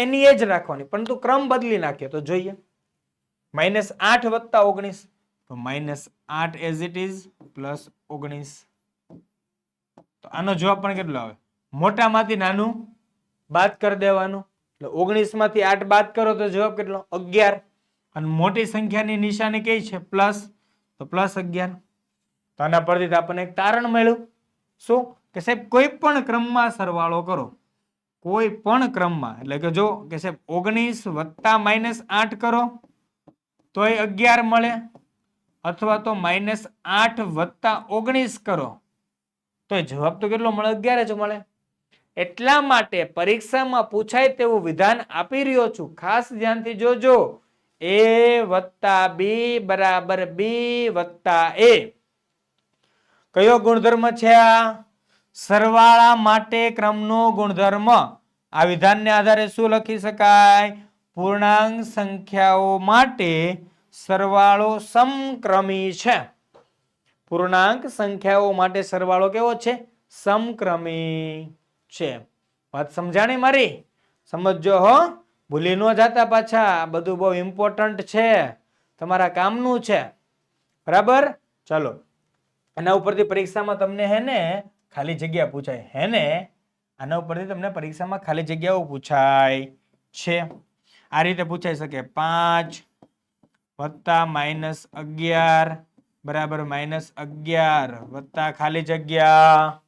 Speaker 1: એની જ રાખવાની, પરંતુ ક્રમ બદલી નાખ્યો. તો જોઈએ -8 વત્તા 19 તો -8 એઝ ઇટ ઇઝ પ્લસ 19. તો આનો જવાબ પણ કેટલો આવે? મોટામાંથી નાનું બાદ કરી દેવાનું. એટલે 19 માંથી 8 બાદ કરો તો જવાબ કેટલો? 11. અને મોટી સંખ્યાની નિશાની કઈ છે? પ્લસ. તો પ્લસ 11. તો આના પરથી આપણને એક તારણ મળ્યું. શું કે સાહેબ કોઈ પણ ક્રમમાં સરવાળો કરો, કોઈ પણ ક્રમમાં, એટલે કે જો કે સાહેબ 19 વત્તા -8 કરો તો એ 11 મળે, અથવા તો -8 વત્તા 19 કરો તો જવાબ તો કેટલો મળે? 11 જ મળે. એટલા માટે પરીક્ષામાં પૂછાય તેવું વિધાન આપી રહ્યો છું, ખાસ ધ્યાનથી જોજો. a વત્તા b બરાબર b વત્તા a. કયો ગુણધર્મ છે આ? સરવાળા માટે ક્રમનો ગુણધર્મ. આ વિધાનને આધારે શું લખી શકાય? પૂર્ણાંક સંખ્યાઓ માટે સરવાળો સમક્રમી છે. પૂર્ણાંક સંખ્યાઓ માટે સરવાળો કેવો છે? સમક્રમી છે. વાત સમજાણી મારી? સમજજો હો, ભૂલી ન જાતા પાછા. બધું બહુ ઇમ્પોર્ટન્ટ છે, તમારા કામનું છે. બરાબર? ચલો, આના ઉપરથી પરીક્ષામાં તમને હે ને ખાલી જગ્યા પૂછાય. હે ને આના ઉપરથી તમને પરીક્ષામાં ખાલી જગ્યાઓ પૂછાય છે. આ રીતે પૂછાઈ શકે 5 વત્તા -11 બરાબર -11 વત્તા ખાલી જગ્યા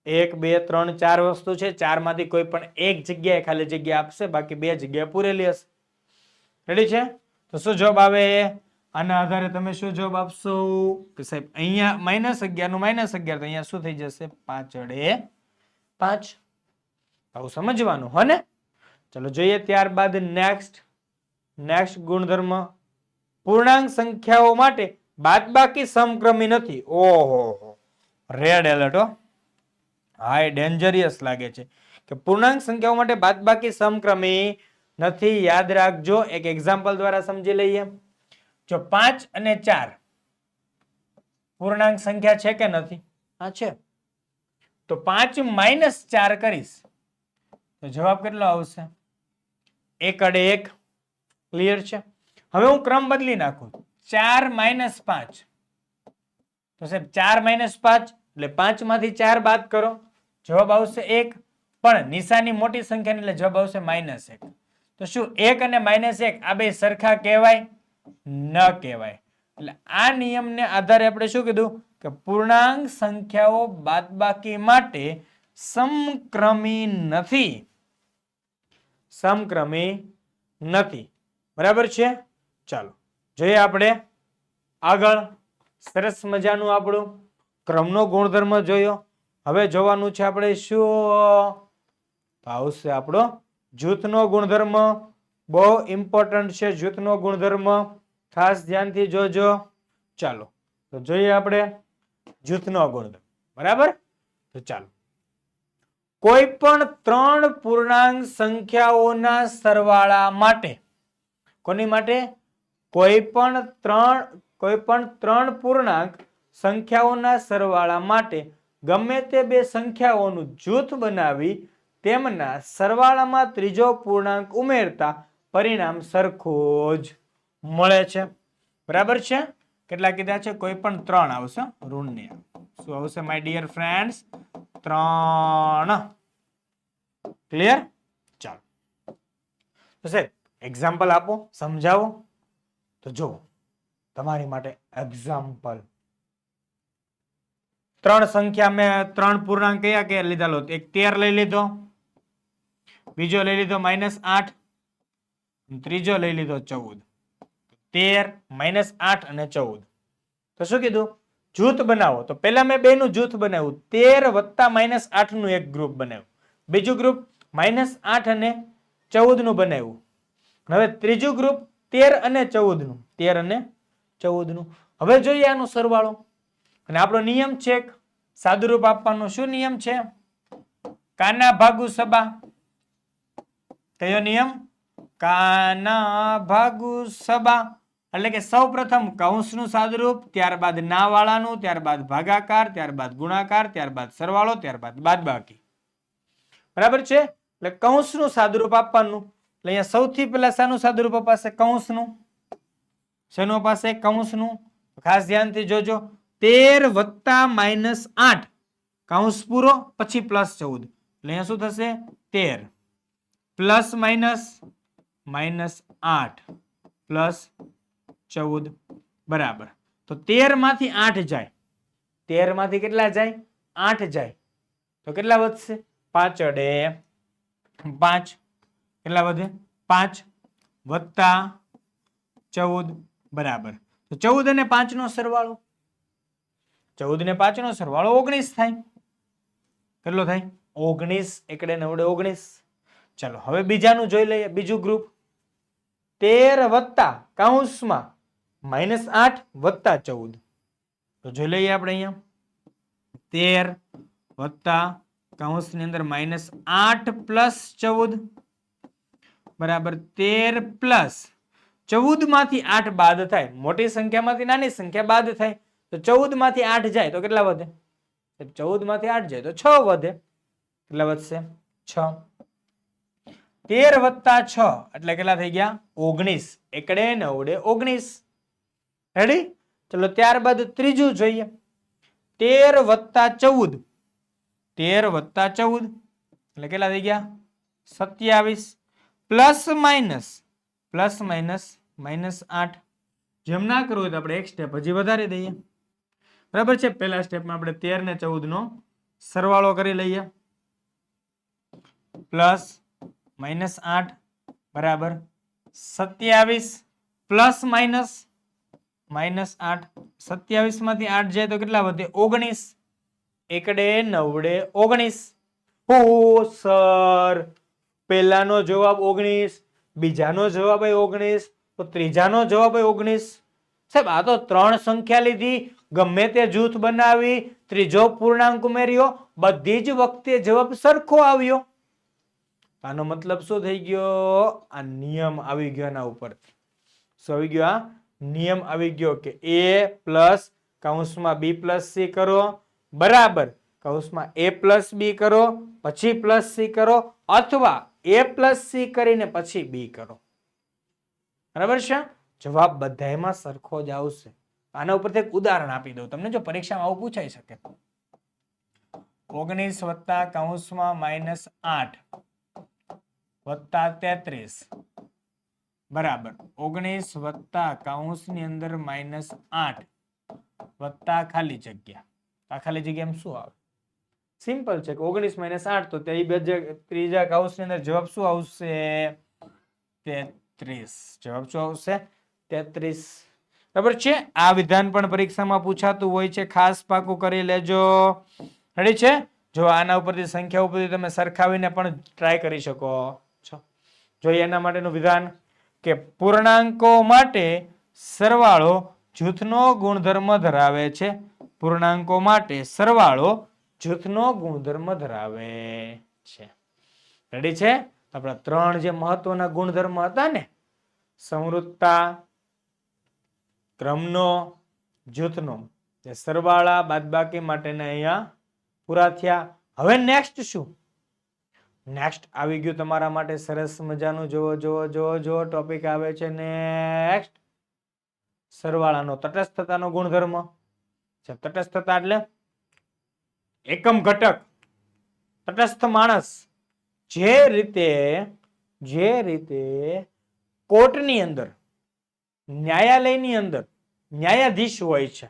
Speaker 1: 1 2 3 4 વસ્તુ છે. 4 માંથી કોઈ પણ એક જગ્યાએ ખાલી જગ્યા આપશે, બાકી 2 જગ્યા પૂરેલી હશે. રેડી છે? તો શું જવાબ આવે? આના આધારે તમે શું જવાબ આપશો કે સાહેબ અહીંયા -11 નું -11 તો અહીંયા શું થઈ જશે? 5 વડે 5. આવું સમજવાનું હો ને? ચલો જોઈએ ત્યારબાદ નેક્સ્ટ ગુણધર્મ, પૂર્ણાંક સંખ્યાઓ માટે બાદબાકી સમક્રમી નથી. ઓહો, રેડ એલર્ટ હો, હાય ડેન્જરિયસ લાગે છે કે પૂર્ણાંક સંખ્યાઓ માટે બાદબાકી સમક્રમી નથી. યાદ રાખજો, એક એક્ઝામ્પલ દ્વારા સમજી લઈએ. જો 5 અને 4 પૂર્ણાંક સંખ્યા છે કે નથી? હા છે. તો 5 - 4 કરીશ તો જવાબ કેટલો આવશે? 1 અડે 1. ક્લિયર છે? હવે હું ક્રમ બદલી નાખું, 4 - 5 તો સાહેબ 4 - 5 એટલે 5 માંથી 4 બાદ કરો, જવાબ આવશે 1. પણ નિશાની મોટી સંખ્યાની એટલે જવાબ આવશે -1. તો શું 1 અને -1 આ બે સરખા કહેવાય? ન કહેવાય. એટલે આ નિયમને આધારે આપણે શું કીધું કે પૂર્ણાંક સંખ્યાઓ બાદબાકી માટે સમક્રમી નથી. સમક્રમી નથી. બરાબર છે? ચાલો જોઈએ આપણે આગળ. સરસ મજાનું આપણું ક્રમનો ગુણધર્મ જોયો. હવે જોવાનું છે આપણે શું આવશે? આપણો જૂથનો ગુણધર્મ. બહુ ઇમ્પોર્ટન્ટ છે જૂથનો ગુણધર્મ, ખાસ ધ્યાનથી જોજો. ચાલો તો જોઈએ આપણે જૂથનો ગુણધર્મ. બરાબર? તો ચાલો, કોઈ પણ 3 પૂર્ણાંક સંખ્યાઓના સરવાળા માટે, કોની માટે? કોઈ પણ 3 પૂર્ણાંક સંખ્યાઓના સરવાળા માટે ગમે તે બે સંખ્યાઓનું જૂથ બનાવી તેમના સરવાળામાં ત્રીજો પૂર્ણાંક ઉમેરતા પરિણામ સરખું જ મળે છે. બરાબર છે? કેટલા કીધા છે? કોઈ પણ 3 આવશે, ઋણ નહીં. શું આવશે માય ડિયર ફ્રેન્ડ્સ? 3. ક્લિયર? ચાલો તો સાહેબ એક્ઝામ્પલ આપો, સમજાવો. તો જો તમારી માટે એક્ઝામ્પલ, 3 સંખ્યા મેં 3 પૂર્ણાંક કયા કયા લીધા? લો, એક 13 લઈ લીધો, બીજો લઈ લીધો -8, ત્રીજો લઈ લીધો 14. 13 -8 અને 14. તો શું કીધું? જૂથ બનાવો. તો પહેલા મેં બેનું જૂથ બનાવ્યું, 13 વત્તા -8 નું એક ગ્રુપ બનાવ્યું. બીજું ગ્રુપ -8 અને 14 નું બનાવ્યું. હવે ત્રીજું ગ્રુપ 13 અને 14 નું. 13 અને 14 નું. હવે જોઈએ આનો સરવાળો. અને આપણો નિયમ છે સાદુરૂપ આપવાનો. શું નિયમ છે? કાના ભાગુ સબા. કયો નિયમ? કાના ભાગુ સબા. એટલે કે સૌ પ્રથમ કૌંસનું સાદુરૂપ, ત્યારબાદ ના વાળાનું, ત્યારબાદ ભાગાકાર, ત્યારબાદ ગુણાકાર, ત્યારબાદ સરવાળો, ત્યારબાદ બાદબાકી. બરાબર છે? એટલે કૌંસનું સાદુરૂપ આપવાનું. એટલે અહીંયા સૌથી પહેલા શાનું સાદુરૂપ અપાશે? કૌંસનું. શેનું અપાશે? કૌંસનું. ખાસ ધ્યાનથી જોજો. 13 વત્તા -8 કૌંસ પૂરો, પછી +14. એટલે અહીંયા શું થશે? 13 પ્લસ માઇનસ -8 પ્લસ 14 બરાબર. તો 13 માંથી 8 જાય. 13 માંથી કેટલા જાય? 8 જાય. તો કેટલા વધશે? 5 અડે 5. કેટલા વધે? 5 વત્તા 14 બરાબર. તો 14 અને 5 નો સરવાળો, 14 ને 5 નો સરવાળો 19 થાય. કેટલો થાય? 19. એકડે 9 19. ચાલો હવે બીજાનું જોઈ લઈએ. બીજું ગ્રુપ 13 વત્તા કૌંસમાં -8 વત્તા 14. તો જોઈ લઈએ આપણે અહીંયા 13 વત્તા કૌંસની અંદર -8 પ્લસ 14 બરાબર 13 પ્લસ 14 માંથી 8 બાદ થાય. મોટી સંખ્યામાંથી નાની સંખ્યા બાદ થાય. તો 14 માંથી 8 જાય તો કેટલા વધે? 14 માંથી 8 જાય તો 6 વધે. કેટલા વધશે? 6. 13 વત્તા 6 એટલે કેટલા થઈ ગયા? 19. એકડે નવડે 19. રેડી? ચલો ત્યારબાદ ત્રીજું જોઈએ. 13 વત્તા 14. 13 વત્તા 14 એટલે કેટલા થઈ ગયા? 27. Plus minus -8. જેમ ના કરવું હોય તો આપણે એક સ્ટેપ હજી વધારી દઈએ. બરાબર છે? પહેલા સ્ટેપમાં આપણે 13 ને 14 નો સરવાળો કરી લઈએ. પ્લસ -8 બરાબર 27 પ્લસ -8. 27 માંથી 8 જાય તો કેટલા વધે? 19. એકડે નવડે 19. હો સર, પહેલાનો જવાબ 19, બીજાનો જવાબ 19, તો ત્રીજાનો જવાબ 19. સાહેબ આ તો 3 સંખ્યા લીધી, ગમે તે જૂથ બનાવી, ત્રીજો પૂર્ણાંક ઉમેર્યો, બધી જ વખતે જવાબ સરખો આવ્યો. આનો મતલબ શું થઈ ગયો? આ નિયમ આવી ગયો એના ઉપર. શું આવી ગયો? આ નિયમ આવી ગયો કે a પ્લસ કૌંસમાં b પ્લસ c કરો બરાબર કૌંસમાં a પ્લસ b કરો પછી પ્લસ c કરો અથવા a પ્લસ c કરીને પછી b કરો. બરાબર છે? જવાબ બધાયમાં સરખો જ આવશે. આના ઉપરથી એક ઉદાહરણ આપી દઉં તમને, જો પરીક્ષામાં આવું પૂછાઈ શકે. 19 વત્તા કૌંસમાં -8 વત્તા 33 બરાબર 19 વત્તા કૌંસની અંદર -8 વત્તા ખાલી જગ્યા. આ ખાલી જગ્યામાં શું આવે? સિમ્પલ છે કે 19 - 8 તો ત્રીજા કૌંસની અંદર જવાબ શું આવશે? 33. જવાબ શું આવશે? 33. બરાબર છે? આ વિધાન પણ પરીક્ષામાં પૂછાતું હોય છે, ખાસ પાકું કરી લેજો. રેડી છે? જો આના ઉપરથી સંખ્યા ઉપરથી તમે સરખાવીને પણ ટ્રાય કરી શકો છો. જોઈએ એના માટેનું વિધાન કે પૂર્ણાંકો માટે સરવાળો જૂથનો ગુણધર્મ ધરાવે છે. પૂર્ણાંકો માટે સરવાળો જૂથનો ગુણધર્મ ધરાવે છે. રેડી છે? આપણા 3 જે મહત્વના ગુણધર્મ હતા ને, સમૃદ્ધતા, ક્રમનો, જૂથનો, એ સરવાળા બાદબાકી માટેના અહીંયા પૂરા થયા. હવે નેક્સ્ટ શું? નેક્સ્ટ આવી ગયું તમારા માટે સરસ મજાનું. જો ટોપિક આવે છે નેક્સ્ટ સરવાળાનો તટસ્થતાનો ગુણધર્મ. તટસ્થતા એટલે એકમ ઘટક, તટસ્થ માણસ. જે રીતે કોર્ટની અંદર, ન્યાયાલયની અંદર ન્યાયાધીશ હોય છે,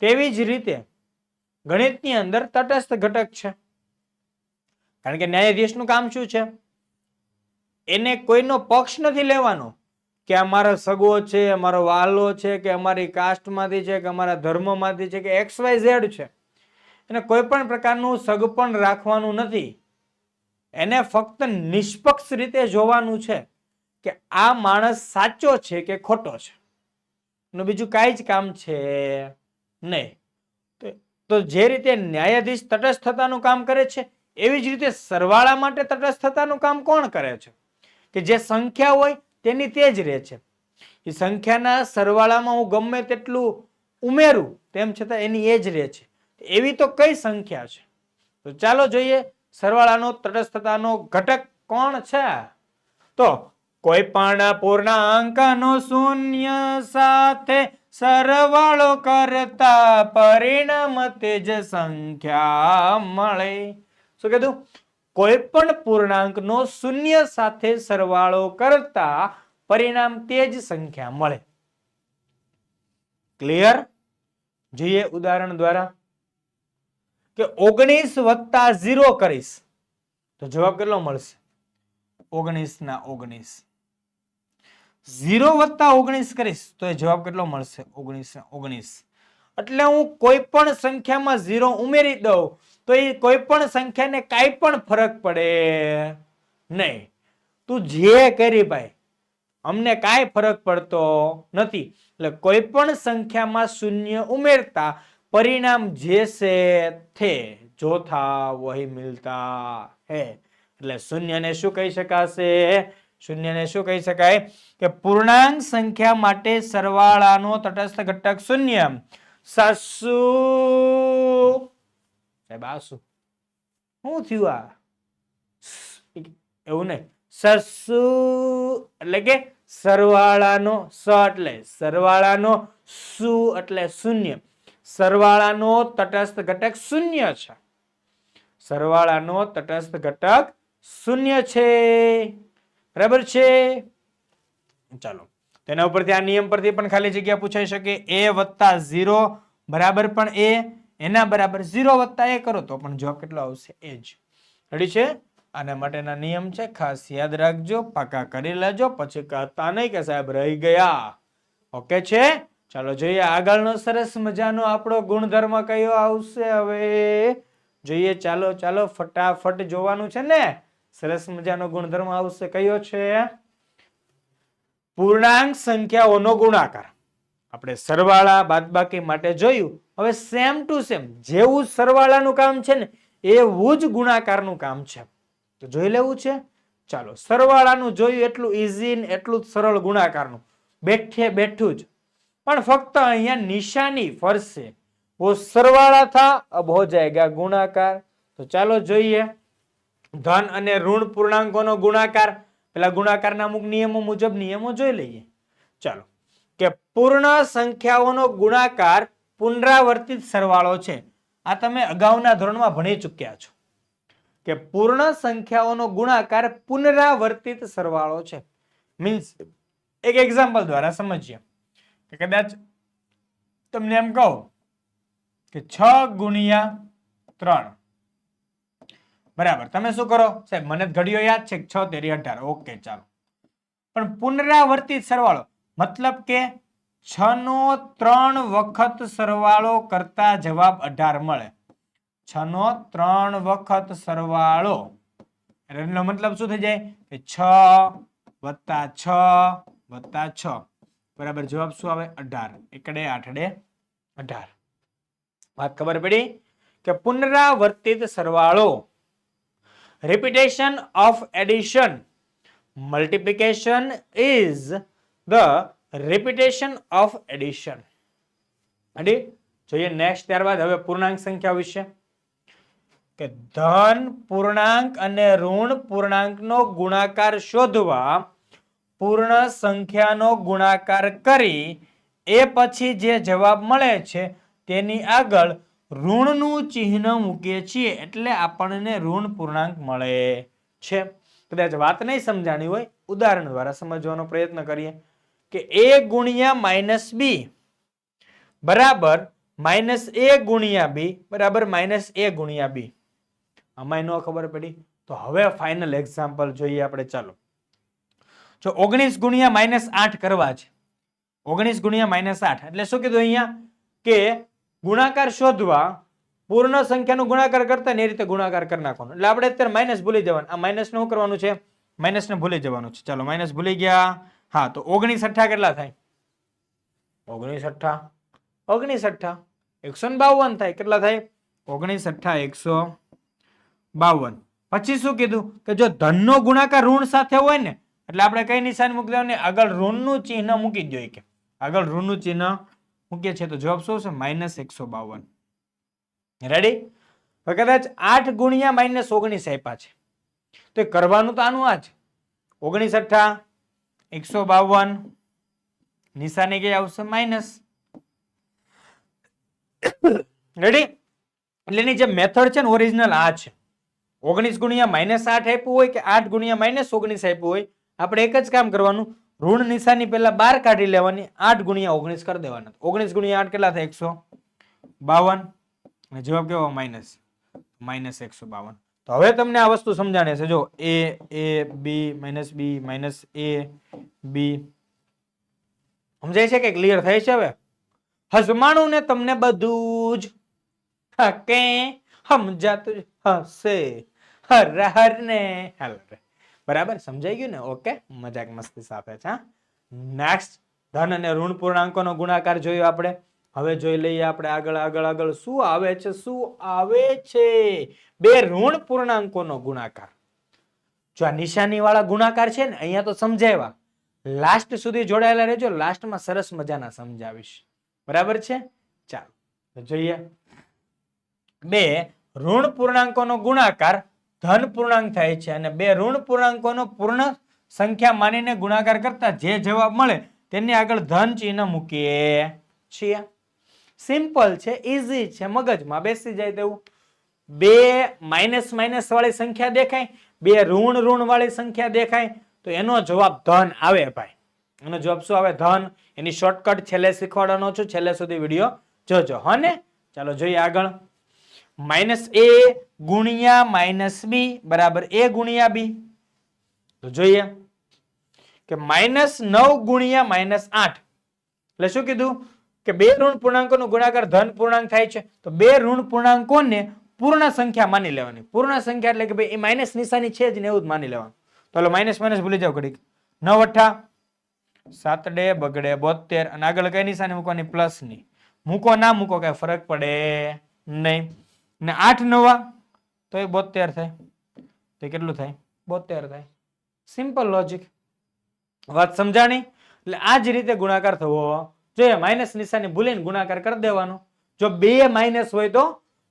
Speaker 1: તેવી જ રીતે ગણિતની અંદર તટસ્થ ઘટક છે. કારણ કે ન્યાયાધીશનું કામ શું છે? એને કોઈનો પક્ષ નથી લેવાનો કે અમારો સગો છે, અમારો વાલો છે, કે અમારી કાસ્ટમાંથી છે, કે અમારા ધર્મમાંથી છે, કે XYZ છે. એને કોઈ પણ પ્રકારનું સગપણ રાખવાનું નથી. એને ફક્ત નિષ્પક્ષ રીતે જોવાનું છે કે આ માણસ સાચો છે કે ખોટો છે. બીજું કાંઈ જ કામ છે નહીં. તો જે રીતે ન્યાયાધીશ તટસ્થતાનું કામ કરે છે, એવી જ રીતે સરવાળા માટે તટસ્થતાનું કામ કોણ કરે છે? કે જે સંખ્યા હોય તેની તે જ રહે છે. એ સંખ્યાના સરવાળામાં હું ગમે તેટલું ઉમેરું તેમ છતાં એની એ જ રહે છે. એવી તો કઈ સંખ્યા છે? તો ચાલો જોઈએ સરવાળાનો તટસ્થતાનો ઘટક કોણ છે. તો કોઈ પણ પૂર્ણાંકનો શૂન્ય સાથે સરવાળો કરતા પરિણામ તે જ સંખ્યા મળે. શું કીધું? કોઈ પણ પૂર્ણાંકનો શૂન્ય સાથે સરવાળો કરતા પરિણામ તે જ સંખ્યા મળે. ક્લિયર? જોઈએ ઉદાહરણ દ્વારા કે 19 વત્તા 0 કરીશ તો જવાબ કેટલો મળશે? 19 ના 19. 0 વત્તા 19 કરીશ તો એ જવાબ કેટલો મળશે? 19 ના 19. એટલે હું કોઈ પણ સંખ્યામાં 0 ઉમેરી દઉં તો એ કોઈ પણ સંખ્યાને કાંઈ પણ ફરક પડે નહીં. તું જે કરી ભાઈ, અમને કાંઈ ફરક પડતો નથી. એટલે કોઈ પણ સંખ્યામાં શૂન્ય ઉમેરતા પરિણામ જે છે થે જો થા વહી મિલતા હે. એટલે શૂન્યને શું કહી શકાશે? શૂન્યને શું કહી શકાય કે પૂર્ણાંક સંખ્યા માટે સરવાળાનો તટસ્થ ઘટક શૂન્ય. સાસુ સાહેબ આ શું થયું? આ એવું નહીં. સસુ એટલે કે સરવાળાનો સ એટલે સરવાળાનો, સુ એટલે શૂન્ય. સરવાળાનો તટસ્થ ઘટક શૂન્ય છે. સરવાળાનો તટસ્થ ઘટક શૂન્ય છે. બરાબર છે? ચાલો તેના ઉપરથી આ નિયમ પરથી પણ ખાલી જગ્યા પૂછાઈ શકે. a વત્તા 0 બરાબર પણ a, એના બરાબર 0 વત્તા a કરો તો પણ જવાબ કેટલો આવશે? એ જ. રેડી છે? આના માટેના નિયમ છે, ખાસ યાદ રાખજો, પાકા કરી લેજો, પછી કહેતા નહીં કે સાહેબ રહી ગયા. ઓકે છે? ચાલો જોઈએ આગળનો સરસ મજાનો આપણો ગુણધર્મ કયો આવશે હવે જોઈએ. ચાલો ચાલો ફટાફટ જોવાનું છે ને. સરસ મજાનો ગુણધર્મ આવશે કયો છે? પૂર્ણાંક સંખ્યાઓનો ગુણાકાર. આપણે સરવાળા બાદબાકી માટે જોયું. હવે સેમ ટુ સેમ જેવું સરવાળાનું કામ છે ને એવું જ ગુણાકારનું કામ છે. તો જોઈ લેવું છે. ચાલો સરવાળાનું જોયું એટલું ઈઝી ને એટલું જ સરળ ગુણાકારનું બેઠે બેઠું જ, પણ ફક્ત અહીંયા નિશાની ફરશે. वो सरवाड़ा था अब हो जाएगा गुणाकार. तो ચાલો જોઈએ ધન અને ઋણ પૂર્ણાંકોનો ગુણાકાર. પેલા ગુણાકારના અમુક નિયમો મુજબ નિયમો જોઈ લઈએ. ચાલો કે પૂર્ણ સંખ્યાઓનો ગુણાકાર પુનરાવર્તિત સરવાળો છે. આ તમે અગાઉના ધોરણમાં ભણી ચૂક્યા છો કે પૂર્ણ સંખ્યાઓનો ગુણાકાર પુનરાવર્તિત સરવાળો છે. મીન્સ એક એક્ઝામ્પલ દ્વારા સમજીએ કે કદાચ તમને એમ કહું કે 6 ગુણ્યા 3 બરાબર. તમે શું કરો સાહેબ? મને ઘડિયો યાદ છે 6 તેરી 18. ઓકે ચાલો. પણ પુનરાવર્તિત સરવાળો મતલબ કે 6 નો 3 વખત સરવાળો કરતા જવાબ 18 મળે. 6 નો 3 વખત સરવાળો એનો મતલબ શું થઈ જાય કે 6 વત્તા 6 વત્તા 6 બરાબર જવાબ શું આવે? 18. એકડે 8 18. વાત ખબર પડી કે પુનરાવર્તિત સરવાળો repetition of addition multiplication is the repetition of addition. જોઈએ નેક્સ્ટ. ત્યારબાદ હવે પૂર્ણાંક સંખ્યા વિશે કે ધન પૂર્ણાંક અને ઋણ પૂર્ણાંકનો ગુણાકાર શોધવા પૂર્ણ સંખ્યાનો ગુણાકાર કરી એ પછી જે જવાબ મળે છે તેની આગળ ઋણનું ચિહ્ન મૂકીએ છીએ એટલે આપણને ઋણ પૂર્ણાંક મળે છે. કદાચ વાત નહીં સમજાણી હોય ઉદાહરણ દ્વારા સમજવાનો પ્રયત્ન કરીએ કે a ગુણ્યા માઇનસ બી બરાબર માઇનસ a ગુણ્યા બી બરાબર માઇનસ a ગુણ્યા બી. આમાં ન ખબર પડી તો હવે ફાઇનલ એક્ઝામ્પલ જોઈએ આપણે. ચાલો જો 19 ગુણ્યા માઇનસ 8 કરવા છે. 19 ગુણ્યા માઇનસ 8 એટલે શું કીધું અહીંયા કે ગુણાકાર શોધવા પૂર્ણ સંખ્યાનો ગુણાકાર કરતા ને એ રીતે ગુણાકાર કરી નાખવાનો. એટલે આપણે અત્યારે માઇનસ ભૂલી જવાનું. આ માઇનસ ને શું કરવાનું છે? માઇનસ ને ભૂલી જવાનું છે. ચાલો માઇનસ ભૂલી ગયા. હા તો 19 8 કેટલા થાય? 19 8 19 8 152 થાય. કેટલા થાય? 19 8 152. પછી શું કીધું કે જો ધનનો ગુણાકાર ઋણ સાથે હોય ને એટલે આપણે કઈ નિશાની મૂકી દેવાની? આગળ ઋણનું ચિહ્ન મૂકી જ જોઈએ. કે આગળ ઋણનું ચિહ્ન મૂકીએ છીએ તો જવાબ શું છે? -152. રેડી? હવે કદાચ 8 ગુણ્યા -19 આપ્યા છે તો કરવાનું તો આનું આ જ 19 8 152 નિશાની કઈ આવશે? માઇનસ. રેડી? એટલે એની જે મેથડ છે ને ઓરિજિનલ આ છે. 19 ગુણ્યા -8 આપ્યું હોય કે 8 ગુણ્યા -19 આપ્યું હોય આપણે એક જ કામ કરવાનું, ઋણ નિશાની પહેલા 12 કાઢી લેવાની, 8 ગુણ્યા 19 કરી દેવાના. 19 ગુણ્યા 8 કેટલા થાય? 152. અને જવાબ કેવો? -152. તો હવે તમને આ વસ્તુ સમજાણે છે. જો a b a b સમજાય છે કે ક્લિયર થાય છે? હવે હસમાણું ને તમને બધું જ કે સમજાતું હશે. હર ને હાલ બરાબર સમજાઈ ગયું ને? ઓકે મજાક મસ્તી સાથે છે. નેક્સ્ટ ધન અને ઋણ પૂર્ણાંકોનો ગુણાકાર જોયો આપણે. હવે જોઈ લઈએ આપણે આગળ શું આવે છે. બે ઋણ પૂર્ણાંકોનો ગુણાકાર. જો આ નિશાની વાળા ગુણાકાર છે ને અહીંયા તો સમજાવ્યા, લાસ્ટ સુધી જોડાયેલા રહેજો, લાસ્ટમાં સરસ મજાના સમજાવીશ. બરાબર છે? ચાલો તો જોઈએ. બે ઋણ પૂર્ણાંકોનો ગુણાકાર ધન પૂર્ણાંક થાય છે અને બે ઋણ પૂર્ણાંકોનો પૂર્ણ સંખ્યા માનીને ગુણાકાર કરતા જે જવાબ મળે તેની આગળ ધન ચિહ્ન મૂકીએ છીએ. સિમ્પલ છે, ઈઝી છે, મગજમાં બેસી જાય તેવું. બે માઇનસ માઇનસ વાળી સંખ્યા દેખાય, બે ઋણ ઋણ વાળી સંખ્યા દેખાય તો એનો જવાબ ધન આવે ભાઈ. એનો જવાબ શું આવે? ધન. એની શોર્ટકટ છેલ્લે શીખવાડવાનો છું, છેલ્લે સુધી વિડીયો જોજો. હા ને? ચાલો જોઈએ આગળ. માઇનસ એ ગુણ્યા માઇનસ બી બરાબર એ ગુણ્યા બી. તો જોઈએ કે -9 ગુણ્યા -8 એટલે શું કીધું કે બે ઋણ પૂર્ણાંકોનો ગુણાકાર ધન પૂર્ણાંક થાય છે. તો બે ઋણ પૂર્ણાંકોને પૂર્ણ સંખ્યા માની લેવાની. પૂર્ણ સંખ્યા એટલે કે ભાઈ એ માઇનસ નિશાની છે જ ને એવું જ માની લેવાનું. તો હાલો માઇનસ માઇનસ ભૂલી જાવ ઘડીક. 9 × 8 7 બગડે 72 અને આગળ કઈ નિશાની મૂકવાની? પ્લસ ની. મૂકો ના મૂકો કઈ ફરક પડે નહીં. ને 8 9 તો એ 72 થાય. તો કેટલું થાય? 72 થાય. Simple logic. વાત સમજાણી? એટલે આ જ રીતે ગુણાકાર થવો જોઈએ. માઇનસ નિશાની ભૂલીને ગુણાકાર કરી દેવાનો. જો બે માઇનસ હોય તો,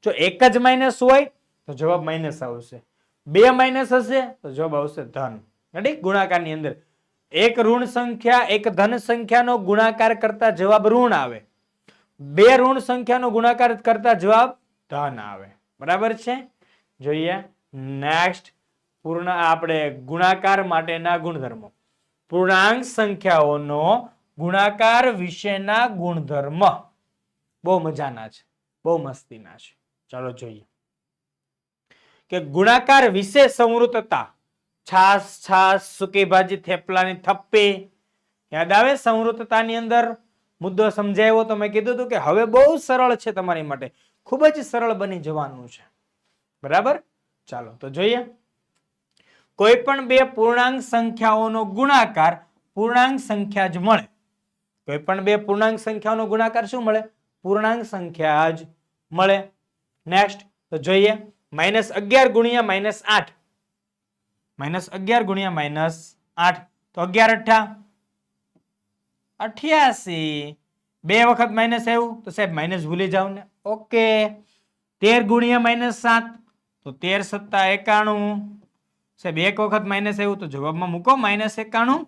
Speaker 1: જો એક જ માઇનસ હોય તો જવાબ માઇનસ આવશે. બે માઇનસ હશે તો જવાબ આવશે ધન. રેડી? ગુણાકારની અંદર એક ઋણ સંખ્યા એક ધન સંખ્યાનો ગુણાકાર કરતા જવાબ ઋણ આવે, બે ઋણ સંખ્યાનો ગુણાકાર કરતા જવાબ ધન આવે. બરાબર છે? જોઈએ નેક્સ્ટ. પૂર્ણ આપણે ગુણાકાર માટેના ગુણધર્મો. પૂર્ણાંક સંખ્યાઓનો ગુણાકાર વિશેના ગુણધર્મ બહુ મજાના છે, બહુ મસ્તીના છે. ચાલો જોઈએ કે ગુણાકાર વિશે સંવૃતતા. છાસ છાસ, સૂકી ભાજી, થેપલાની થપ્પી. યાદ આવે? સંવૃતતાની અંદર મુદ્દો સમજાયો તો મેં કીધું હતું કે હવે બહુ સરળ છે તમારી માટે, ખૂબ જ સરળ બની જવાનું છે. બરાબર? ચાલો તો જોઈએ. કોઈ પણ બે પૂર્ણાંક સંખ્યાઓનો ગુણાકાર પૂર્ણાંક સંખ્યા જ મળે. કોઈ પણ બે પૂર્ણાંક સંખ્યાઓનો ગુણાકાર શું મળે? પૂર્ણાંક સંખ્યા જ મળે. નેક્સ્ટ તો જોઈએ. -11 ગુણ્યા -8. -11 ગુણ્યા -8 તો 11 × 8 = 88. બે વખત માઇનસ આવ્યું તો સાહેબ માઇનસ ભૂલી જાવ ને. ઓકે. 13 ગુણ્યા -7 તો 13 × 7 = 91. સાહેબ એક વખત માઇનસ આવ્યું તો જવાબમાં મૂકો -91.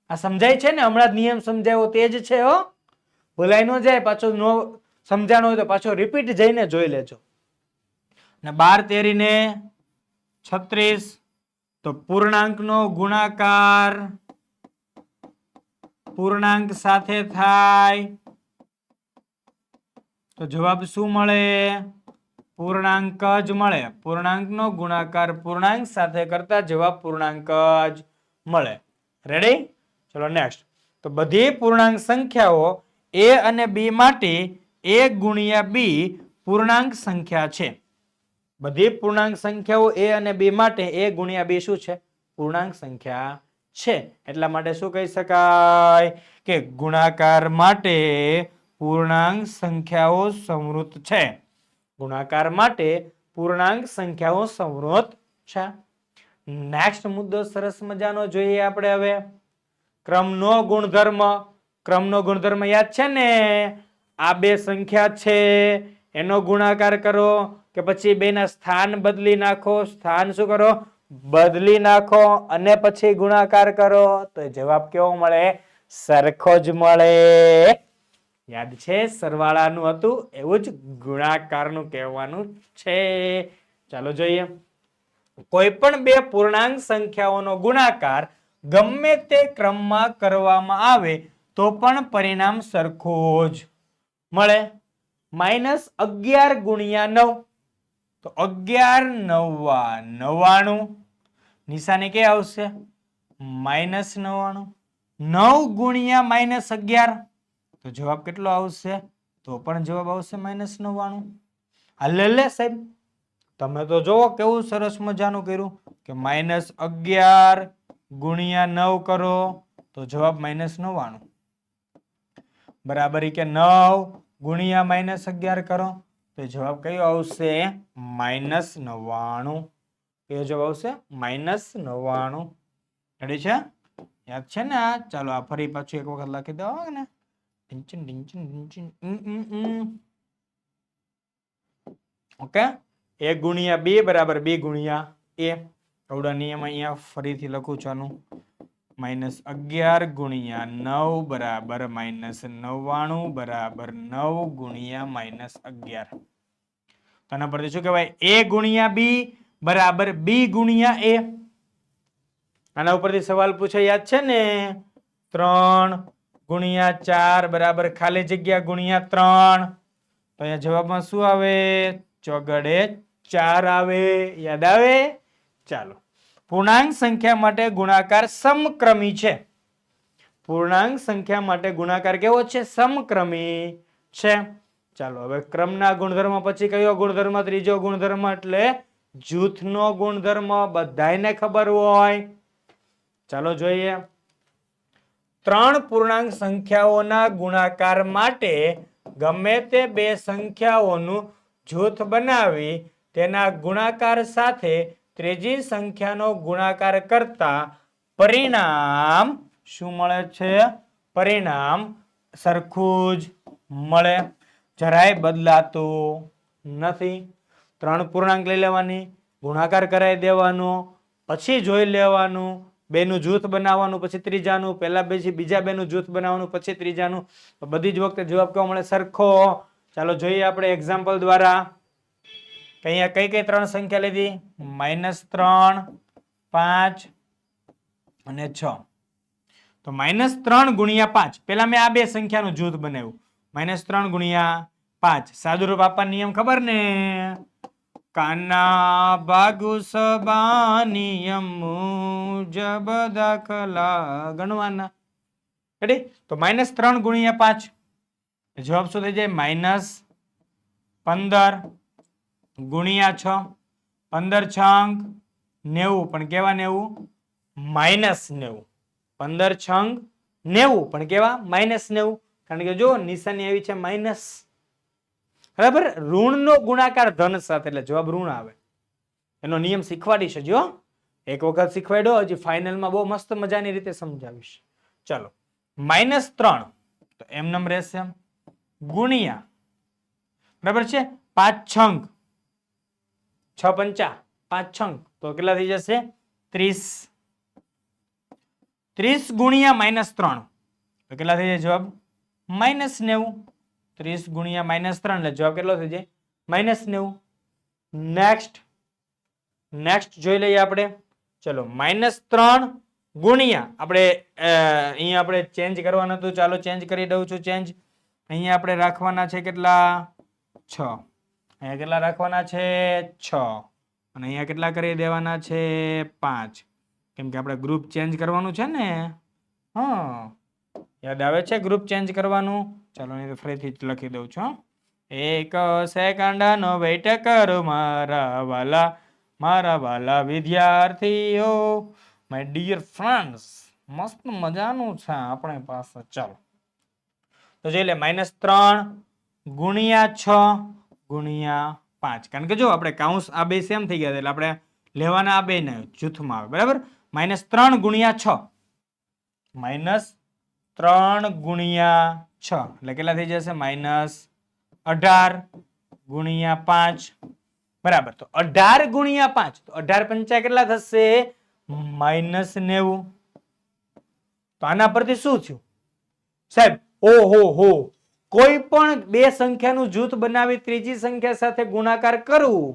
Speaker 1: આ સમજાય છે ને? હમણાં જ નિયમ સમજાવ્યો તે જ છે. હો, ભૂલાઈ ન જાય. પાછો નો સમજાણો હોય તો પાછો રિપીટ જઈને જોઈ લેજો. ને 12 ને 36 તો પૂર્ણાંકનો ગુણાકાર પૂર્ણાંક સાથે થાય તો જવાબ શું મળે? પૂર્ણાંક જ મળે. પૂર્ણાંકનો ગુણાકાર પૂર્ણાંક સાથે કરતા જવાબ પૂર્ણાંક જ મળે. રેડી? ચલો નેક્સ્ટ. તો બધી પૂર્ણાંક સંખ્યાઓ a અને b માટે a ગુણ્યા b પૂર્ણાંક સંખ્યા છે. બધી પૂર્ણાંક સંખ્યાઓ a અને b માટે a ગુણ્યા b શું છે? પૂર્ણાંક સંખ્યા છે. એટલા માટે શું કહી શકાય કે ગુણાકાર માટે પૂર્ણાંક સંખ્યાઓ સંવૃત છે. ગુણાકાર માટે પૂર્ણાંક સંખ્યાઓ સંવૃત છે. નેક્સ્ટ મુદ્દો સરસ મજાનો જોઈએ આપણે હવે. ક્રમનો ગુણધર્મ. ક્રમનો ગુણધર્મ યાદ છે ને? આ બે સંખ્યા છે એનો ગુણાકાર કરો કે પછી બેના સ્થાન બદલી નાખો. સ્થાન શું કરો? બદલી નાખો અને પછી ગુણાકાર કરો તો જવાબ કેવો મળે? સરખો જ મળે. યાદ છે? સરવાળાનું હતું એવું જ ગુણાકારનું કહેવાનું છે. ચાલો જોઈએ. કોઈ પણ બે પૂર્ણાંક સંખ્યાઓનો ગુણાકાર ગમે તે ક્રમમાં કરવામાં આવે તો પણ પરિણામ સરખું જ મળે. -11 ગુણ્યા 9 તો 11 × 9 = 99. નિશાની કે આવશે? -99. 9 ગુણ્યા -11 તો જવાબ કેટલો આવશે? તો પણ જવાબ આવશે -99. હાલે સાહેબ, તમે તો જોવો કેવું સરસ મજાનું કર્યું કે -11 ગુણ્યા 9 કરો તો જવાબ -99 બરાબર કે 9 ગુણ્યા -11 કરો તો જવાબ કયો આવશે? -99. કયો જવાબ આવશે? -99. રેડી છે? યાદ છે ને આ? ચાલો આ ફરી પાછું એક વખત લખી દો ને. ઓકે, a ગુણ્યા b બરાબર b ગુણ્યા a. આવડા નિયમ અહીંયા ફરીથી લખું છું આનું. -11 ગુણ્યા 9 બરાબર -99 બરાબર 9 ગુણ્યા -11. તો આના પરથી શું કહેવાય? a ગુણ્યા b બરાબર b ગુણ્યા a. આના ઉપરથી સવાલ પૂછાય, યાદ છે ને? 3 ગુણ્યા 4 બરાબર ખાલી જગ્યા ગુણ્યા 3. તો અહીંયા જવાબમાં શું આવે? ચોગડે 4 આવે. યાદ આવે? ચાલો, પૂર્ણાંક સંખ્યા માટે ગુણાકાર સમક્રમી છે. પૂર્ણાંક સંખ્યા માટે ગુણાકાર કેવો છે? સમક્રમી છે. ચાલો હવે ક્રમના ગુણધર્મ પછી કયો ગુણધર્મ? ત્રીજો ગુણધર્મ એટલે જૂથનો ગુણધર્મ. બધાયને ખબર હોય. ચાલો જોઈએ. 3 પૂર્ણાંક સંખ્યાઓના ગુણાકાર માટે ગમે તે બે સંખ્યાઓનું જૂથ બનાવી તેના ગુણાકાર સાથે ત્રીજી સંખ્યાનો ગુણાકાર કરતા પરિણામ શું મળે છે? પરિણામ સરખું જ મળે, જરાય બદલાતું નથી. 3 પૂર્ણાંક લઈ લેવાની, ગુણાકાર કરાવી દેવાનો, પછી જોઈ લેવાનું, બેનું જૂથ બનાવવાનું, પછી ત્રીજાનું, પહેલા બીજા બેનું જૂથ બનાવવાનું, પછી ત્રીજાનું. બધી જ વખતે જવાબ કેવો મળે? સરખો. ચાલો જોઈએ આપણે એક્ઝામ્પલ દ્વારા. અહીંયા કઈ કઈ 3 સંખ્યા લીધી? -3, 5 અને 6. તો -3 ગુણ્યા 5. પેલા મેં આ બે સંખ્યાનું જૂથ બનાવ્યું. -3 ગુણ્યા 5. સાદુરૂપ આપવા નિયમ ખબર ને? કાના ભાગુ સબા નિયમ મુજબ દાખલા ગણવાના. રેડી? તો -3 ગુણ્યા 5. જવાબ શું થઈ જાય? -15 ગુણ્યા 6. 15 છંગ 90, પણ કેવા 90? -90. 15 છંગ 90, પણ કેવા? -90. કારણ કે જો નિશાની આવી છે માઇનસ. બરાબર? ઋણનો ગુણાકાર ધન સાથે, એટલે જવાબ ઋણ આવે. એનો નિયમ શીખવાડીશ જો. એક વખત શીખવાડ્યો, હજી ફાઇનલમાં બહુ મસ્ત મજાની રીતે સમજાવીશ. ચાલો, -3 તો એમનેમ રહેશે, ગુણ્યા બરાબર છે 5 છંગ 6 પંચા 5 છંગ તો કેટલા થઈ જશે? 30. 30 ગુણ્યા -3 તો કેટલા થઈ જાય જવાબ? -90. 30 ગુણ્યા -3 એટલે જવાબ કેટલો થઈ જાય? -90. નેક્સ્ટ જોઈ લઈએ આપણે. ચલો, -3 ગુણ્યા આપણે અહીંયા આપણે ચેન્જ કરવાનું હતું. ચાલો ચેન્જ કરી દઉં છું. ચેન્જ અહીંયા આપણે રાખવાના છે કેટલા? 6. અહીંયા કેટલા રાખવાના છે? 6. અને અહીંયા કેટલા કરી દેવાના છે? 5. કેમ કે આપણે ગ્રુપ ચેન્જ કરવાનું છે ને. હા, યાદ આવે છે ગ્રુપ ચેન્જ કરવાનું? ચાલો અહીં ફરીથી લખી દઉં છું. 1 સેકન્ડનો વેઇટ કરો મારા વાલા વિદ્યાર્થીઓ, માય ડિયર ફ્રેન્ડ્સ. મસ્ત મજાનું છે આપણે પાસે. ચાલો તો જોઈ લે, -3 ગુણ્યા 6 ગુણ્યા 5. કારણ કે જો આપણે કાઉન્સ આ બે સેમ થઈ ગયા એટલે આપણે લેવાના આ બે ને જૂથમાં આવે. બરાબર? -3 ગુણ્યા 6. -3 ગુણ્યા 6 એટલે કેટલા થઈ જશે? -18 ગુણ્યા 5. બરાબર? તો 18 ગુણ્યા 5 તો 18 પંચા કેટલા થશે? -90. તો આના પરથી શું થયું સાહેબ? ઓહો, કોઈ પણ બે સંખ્યાનું જૂથ બનાવી ત્રીજી સંખ્યા સાથે ગુણાકાર કરવું,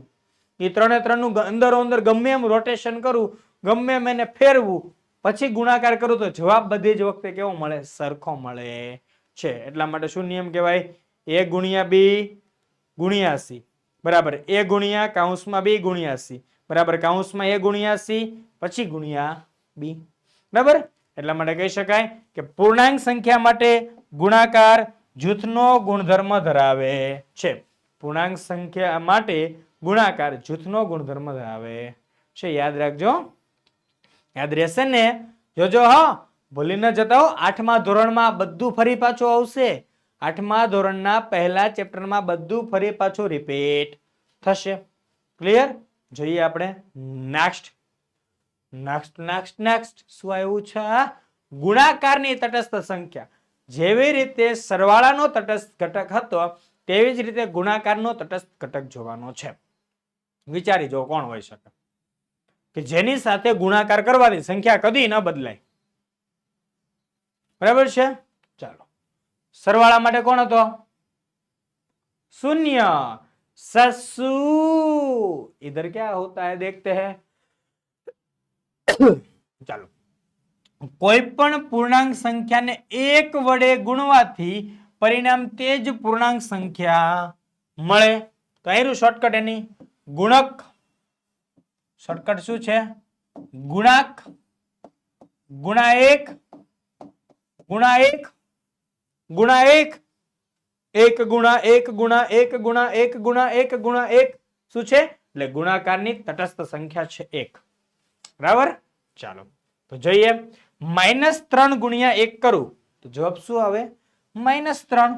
Speaker 1: એ 3 નું અંદરો અંદર ગમે એમ રોટેશન કરવું, ગમે એમ એને ફેરવું, પછી ગુણાકાર કરું તો જવાબ બધી જ વખતે કેવો મળે? સરખો મળે છે. એટલા માટે શું નિયમ કહેવાય? a ગુણ્યા b ગુણ્યા c બરાબર a ગુણ્યા કાઉન્સમાં b ગુણ્યા c બરાબર કાઉન્સમાં a ગુણ્યા c પછી ગુણ્યા b. બરાબર? એટલા માટે કહી શકાય કે પૂર્ણાંક સંખ્યા માટે ગુણાકાર જૂથનો ગુણધર્મ ધરાવે છે. પૂર્ણાંક સંખ્યા માટે ગુણાકાર જૂથનો ગુણધર્મ ધરાવે છે. યાદ રાખજો. યાદ રહેશે ને? જોજો હા, ભૂલી ન જતા હો. 8મા ધોરણમાં બધું ફરી પાછું આવશે. 8મા ધોરણના પહેલા ચેપ્ટરમાં બધું ફરી પાછું રિપીટ થશે. ક્લિયર? જોઈએ આપણે નેક્સ્ટ નેક્સ્ટ નેક્સ્ટ નેક્સ્ટ શું આવ્યું છે? ગુણાકારની તટસ્થ સંખ્યા. જેવી રીતે સરવાળાનો તટસ્થ ઘટક હતો તેવી જ રીતે ગુણાકારનો તટસ્થ ઘટક જોવાનો છે. વિચારી જો કોણ હોઈ શકે કે જેની સાથે ગુણાકાર કરવાથી સંખ્યા કદી ન બદલાય. બરાબર છે? ચાલો, સરવાળા માટે કોણ હતો? शून्य. ससु इधर क्या होता है देखते हैं. ચાલો, કોઈ પણ પૂર્ણાંક સંખ્યાને એક વડે ગુણવાથી પરિણામ તે જ પૂર્ણાંક સંખ્યા મળે. તો આયરું શોર્ટકટ એની ગુણક. શોર્ટકટ શું છે? ગુણાક ગુણા એક ગુણા એક ગુણા એક, એક ગુણા એક ગુણા એક ગુણા એક ગુણા એક ગુણા એક શું છે? એટલે ગુણાકારની તટસ્થ સંખ્યા છે એક. બરાબર? ચાલો તો જોઈએ -3 ગુણ્યા 1 કરું તો જવાબ શું આવે? -3.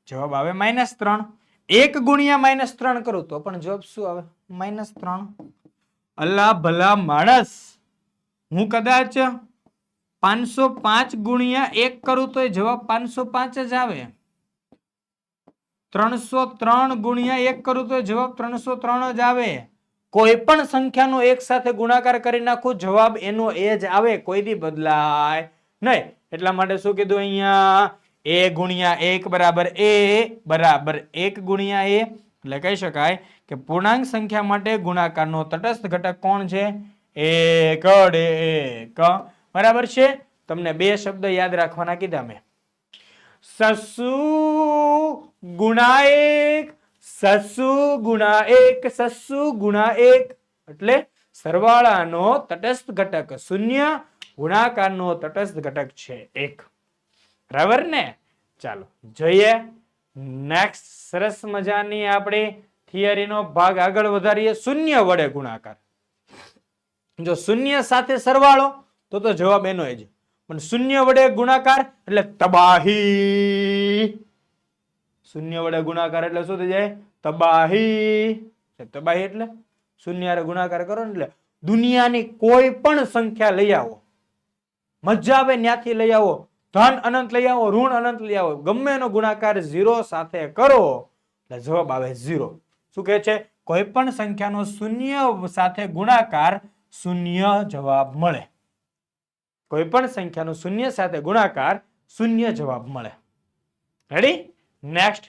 Speaker 1: જવાબ આવે -3. 1 ગુણ્યા -3 કરું તો પણ જવાબ શું આવે? -3. અલ્લા ભલા માણસ, હું કદાચ 505 ગુણ્યા 1 કરું તો જવાબ 505 જ આવે. 303 ગુણ્યા 1 કરું તો જવાબ 303 જ આવે. કોઈ પણ સંખ્યાનો એક સાથે ગુણાકાર કરી નાખું જવાબ એનો એ જ આવે, કોઈ દી બદલાય નહીં. એટલા માટે શું કીધું અહીંયા? a ગુણ્યા 1 બરાબર a બરાબર 1 ગુણ્યા a. એટલે કહી શકાય કે પૂર્ણાંક સંખ્યા માટે ગુણાકારનો તટસ્થ ઘટક કોણ છે? 1. બરાબર છે? તમને બે શબ્દ યાદ રાખવાના કીધા મેં. સસુ ગુણા 1, સસુ ગુણા 1, સસુ ગુણા 1 એટલે સરવાળાનો તટસ્થ ઘટક 0, ગુણાકારનો તટસ્થ ઘટક છે 1. બરાબર ને? ચાલો જોઈએ નેક્સ્ટ સરસ મજાની આપણી થિયરીનો ભાગ આગળ વધારીએ. શૂન્ય વડે ગુણાકાર. જો શૂન્ય સાથે સરવાળો તો જવાબ એનો જ. પણ શૂન્ય વડે ગુણાકાર એટલે તબાહી. શૂન્ય વડે ગુણાકાર એટલે શું થઈ જાય? તબાહી. તબાહી એટલે શૂન્ય વડે ગુણાકાર કરો ને એટલે દુનિયાની કોઈ પણ સંખ્યા લઈ આવો, મજા આવે ત્યાંથી લઈ આવો, ધન અનંત લઈ આવો, ઋણ અનંત લઈ આવો, ગમે એનો ગુણાકાર 0 સાથે કરો એટલે જવાબ આવે 0. શું કહે છે? કોઈ પણ સંખ્યાનો શૂન્ય સાથે ગુણાકાર 0 જવાબ મળે. કોઈ પણ સંખ્યાનો શૂન્ય સાથે ગુણાકાર 0 જવાબ મળે. રેડી? નેક્સ્ટ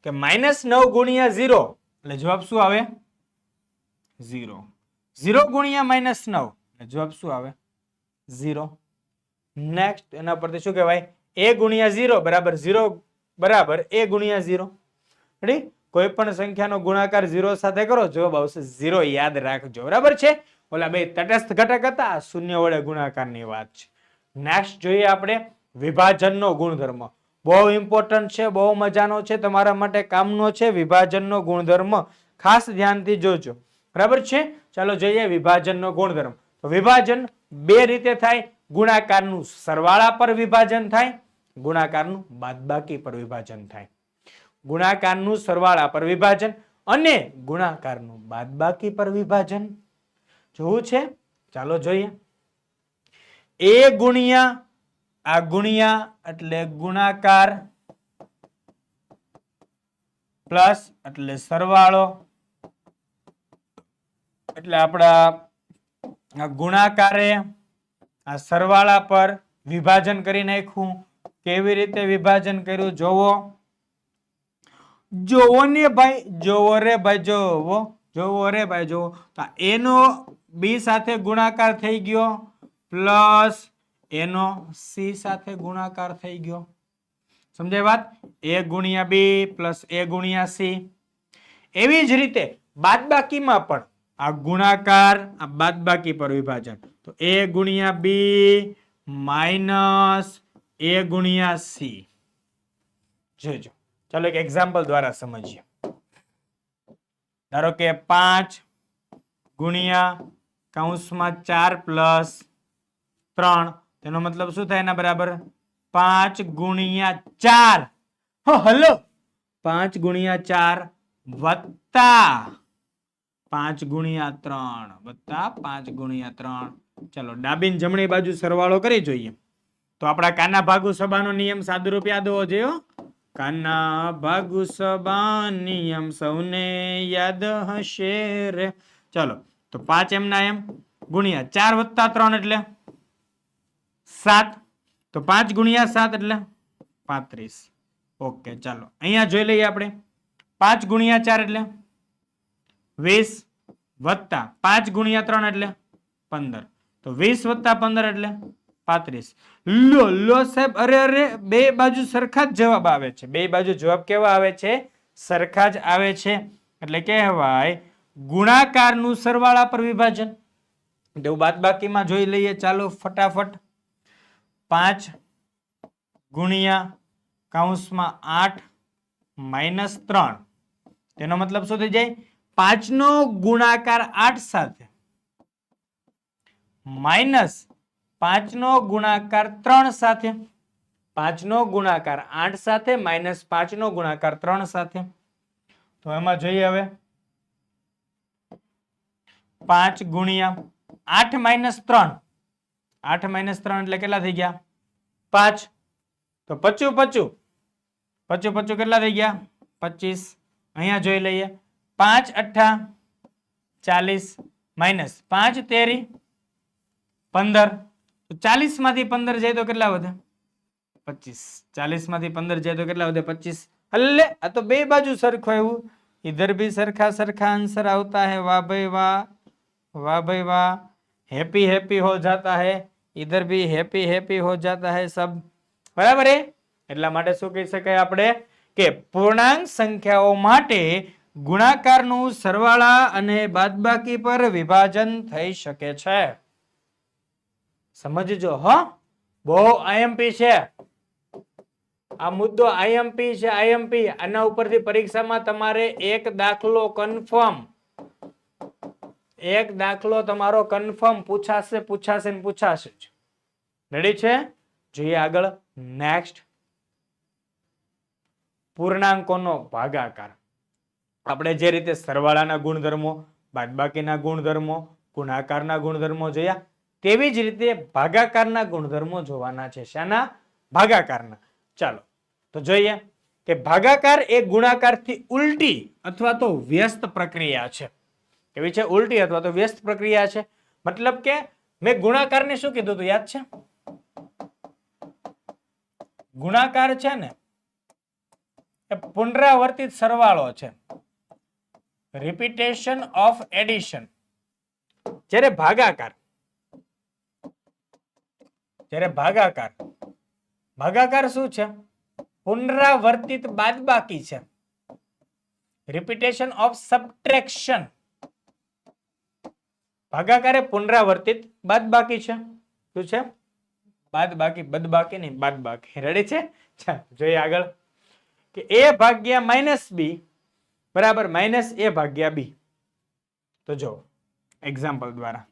Speaker 1: કે -9 ગુણ્યા 0 એટલે જવાબ શું આવે? 0. 0 ગુણ્યા -9 એટલે જવાબ શું આવે? 0. નેક્સ્ટ એના પરથી શું કહેવાય? a ગુણ્યા 0 બરાબર 0 બરાબર a ગુણ્યા 0. રેડી? કોઈ પણ સંખ્યાનો ગુણાકાર 0 સાથે કરો જવાબ આવશે 0. યાદ રાખજો. બરાબર છે? ઓલા બે તટસ્થ ઘટક હતા, શૂન્ય વડે ગુણાકારની વાત છે. નેક્સ્ટ જોઈએ આપણે વિભાજનનો ગુણધર્મ. બહુ ઇમ્પોર્ટન્ટ છે, બહુ મજાનો છે, તમારા માટે કામનો છે. વિભાજનનો ગુણધર્મ ખાસ ધ્યાનથી જોજો. બરાબર છે? ચાલો જોઈએ વિભાજનનો ગુણધર્મ. તો વિભાજન બે રીતે થાય. ગુણાકારનું સરવાળા પર વિભાજન થાય, ગુણાકારનું બાદબાકી પર વિભાજન થાય. ગુણાકારનું સરવાળા પર વિભાજન અને ગુણાકારનું બાદબાકી પર વિભાજન જોવું છે. ચાલો જોઈએ. a ગુણ્યા આ ગુણ્યા એટલે ગુણાકાર પ્લસ એટલે સરવાળો એટલે આપણા ગુણાકારે આ સરવાળા પર વિભાજન કરી નાખ્યું. કેવી રીતે વિભાજન કર્યું જોવો. જોવો ને ભાઈ, જોવો રે ભાઈ, જોવો, જોવો રે ભાઈ, જોવો. તો એનો બી સાથે ગુણાકાર થઈ ગયો પ્લસ એનો સી સાથે ગુણાકાર થઈ ગયો. સમજાય વાત? a ગુણ્યા બી પ્લસ a ગુણ્યા સી. એવી જ રીતે બાદબાકીમાં પણ આ ગુણાકાર આ બાદબાકી પર વિભાજન. તો a ગુણ્યા બી માઇનસ a ગુણ્યા સી. જોજો. ચાલો એક એક્ઝામ્પલ દ્વારા સમજીએ. ધારો કે 5 ગુણ્યા કૌંસમાં 4 પ્લસ 3 તેનો મતલબ શું થાય? એના બરાબર 5 ગુણ્યા 4. હલો, 5 ગુણ્યા 4 વત્તા 5 ગુણ્યા 3 વત્તા 5 ગુણ્યા 3. ચાલો ડાબી ને જમણી બાજુ સરવાળો કરી જોઈએ. તો આપણા કાના ભાગુ સબાનો નિયમ સાદુરૂપ યાદ હોવો જોઈએ. કાના ભાગુ સબા નિયમ સૌને યાદ હશે રે. ચાલો તો 5 એમના એમ ગુણ્યા 4 વત્તા 3 એટલે 7. તો 5 ગુણ્યા 7 એટલે 35. ઓકે ચાલો અહીંયા જોઈ લઈએ આપણે. 5 ગુણ્યા 4 એટલે 20 વત્તા 5 ગુણ્યા 3 એટલે 15. તો 20 વત્તા 15 એટલે 35. લો સાહેબ, અરે અરે, બે બાજુ સરખા જ જવાબ આવે છે. બે બાજુ જવાબ કેવા આવે છે? સરખા જ આવે છે. એટલે કહેવાય ગુણાકારનું સરવાળા પર વિભાજન. તો બાદબાકીમાં જોઈ લઈએ ચાલો ફટાફટ. 5 ગુણ્યા કૌંસમાં 8 માઇનસ 3. તેનો મતલબ શું થઈ જાય? 5 નો ગુણાકાર 8 સાથે માઇનસ 5 નો ગુણાકાર 3 સાથે. 5 નો ગુણાકાર 8 સાથે માઇનસ 5 નો ગુણાકાર 3 સાથે. તો એમાં જોઈએ હવે 5 ગુણ્યા 8 માઇનસ 3. 8 માઇનસ 3 એટલે કેટલા થઈ ગયા? 5. તો 55 55 કેટલા થઈ ગયા? 25. અહીંયા જોઈ લઈએ. 5 8 40 માઇનસ 5 તેરી 15. તો 40 માંથી 15 જાય તો કેટલા વધે? 25. 40 માંથી 15 જાય તો કેટલા વધે? 25. હલ્લે, આ તો બે બાજુ સરખો આવ્યું. इधर भी सरखा सरखा आंसर आता है. वाह भाई वाह, वाह भाई वाह. हैप्पी हैप्पी हो जाता है. इधर भी हैप्पी हैप्पी हो जाता है सब. બરાબર હે? એટલા માટે શું કહી શકાય આપણે કે પૂર્ણાંક સંખ્યાઓ માટે ગુણાકારનું સરવાળા અને બાદબાકી પર વિભાજન થઈ શકે છે. સમજજો હો, બહુ આઈએમપી છે આ મુદ્દો. આઈએમપી છે, આઈએમપી. આના ઉપરથી પરીક્ષામાં તમારે એક દાખલો કન્ફર્મ, એક દાખલો તમારો કન્ફર્મ પૂછાશે પૂછાશે ને પૂછાશે જ. રેડી છે? જોઈએ આગળ. નેક્સ્ટ, પૂર્ણાંકોનો ભાગાકાર. આપણે જે રીતે સરવાળાના ગુણધર્મો, બાદબાકીના ગુણધર્મો, ગુણાકારના ગુણધર્મો જોયા, તેવી જ રીતે ભાગાકારના ગુણધર્મો જોવાના છે. શાના? ભાગાકારના. ચાલો તો જોઈએ કે ભાગાકાર એ ગુણાકારથી ઉલટી અથવા તો વ્યસ્ત પ્રક્રિયા છે. કેવી છે? ઉલટી અથવા તો વ્યસ્ત પ્રક્રિયા છે. મતલબ કે મેં ગુણાકારને શું કીધું હતું? યાદ છે? ગુણાકાર છે ને એ પુનરાવર્તિત સરવાળો છે, રિપીટેશન ઓફ એડિશન. જ્યારે ભાગાકાર, ભાગાકાર શું છે? પુનરાવર્તિત બાદબાકી છે, રિપીટેશન ઓફ સબટ્રેક્શન. ભાગાકાર એ પુનરાવર્તિત બાદબાકી છે. શું છે? બાદબાકી. બદબાકી નહીં, બાદબાકી. રેડી છે? ચાલો જોઈએ આગળ કે a ભાગ્યા માઇનસ b બરાબર માઇનસ a ભાગ્યા b. તો જો એક્ઝામ્પલ દ્વારા,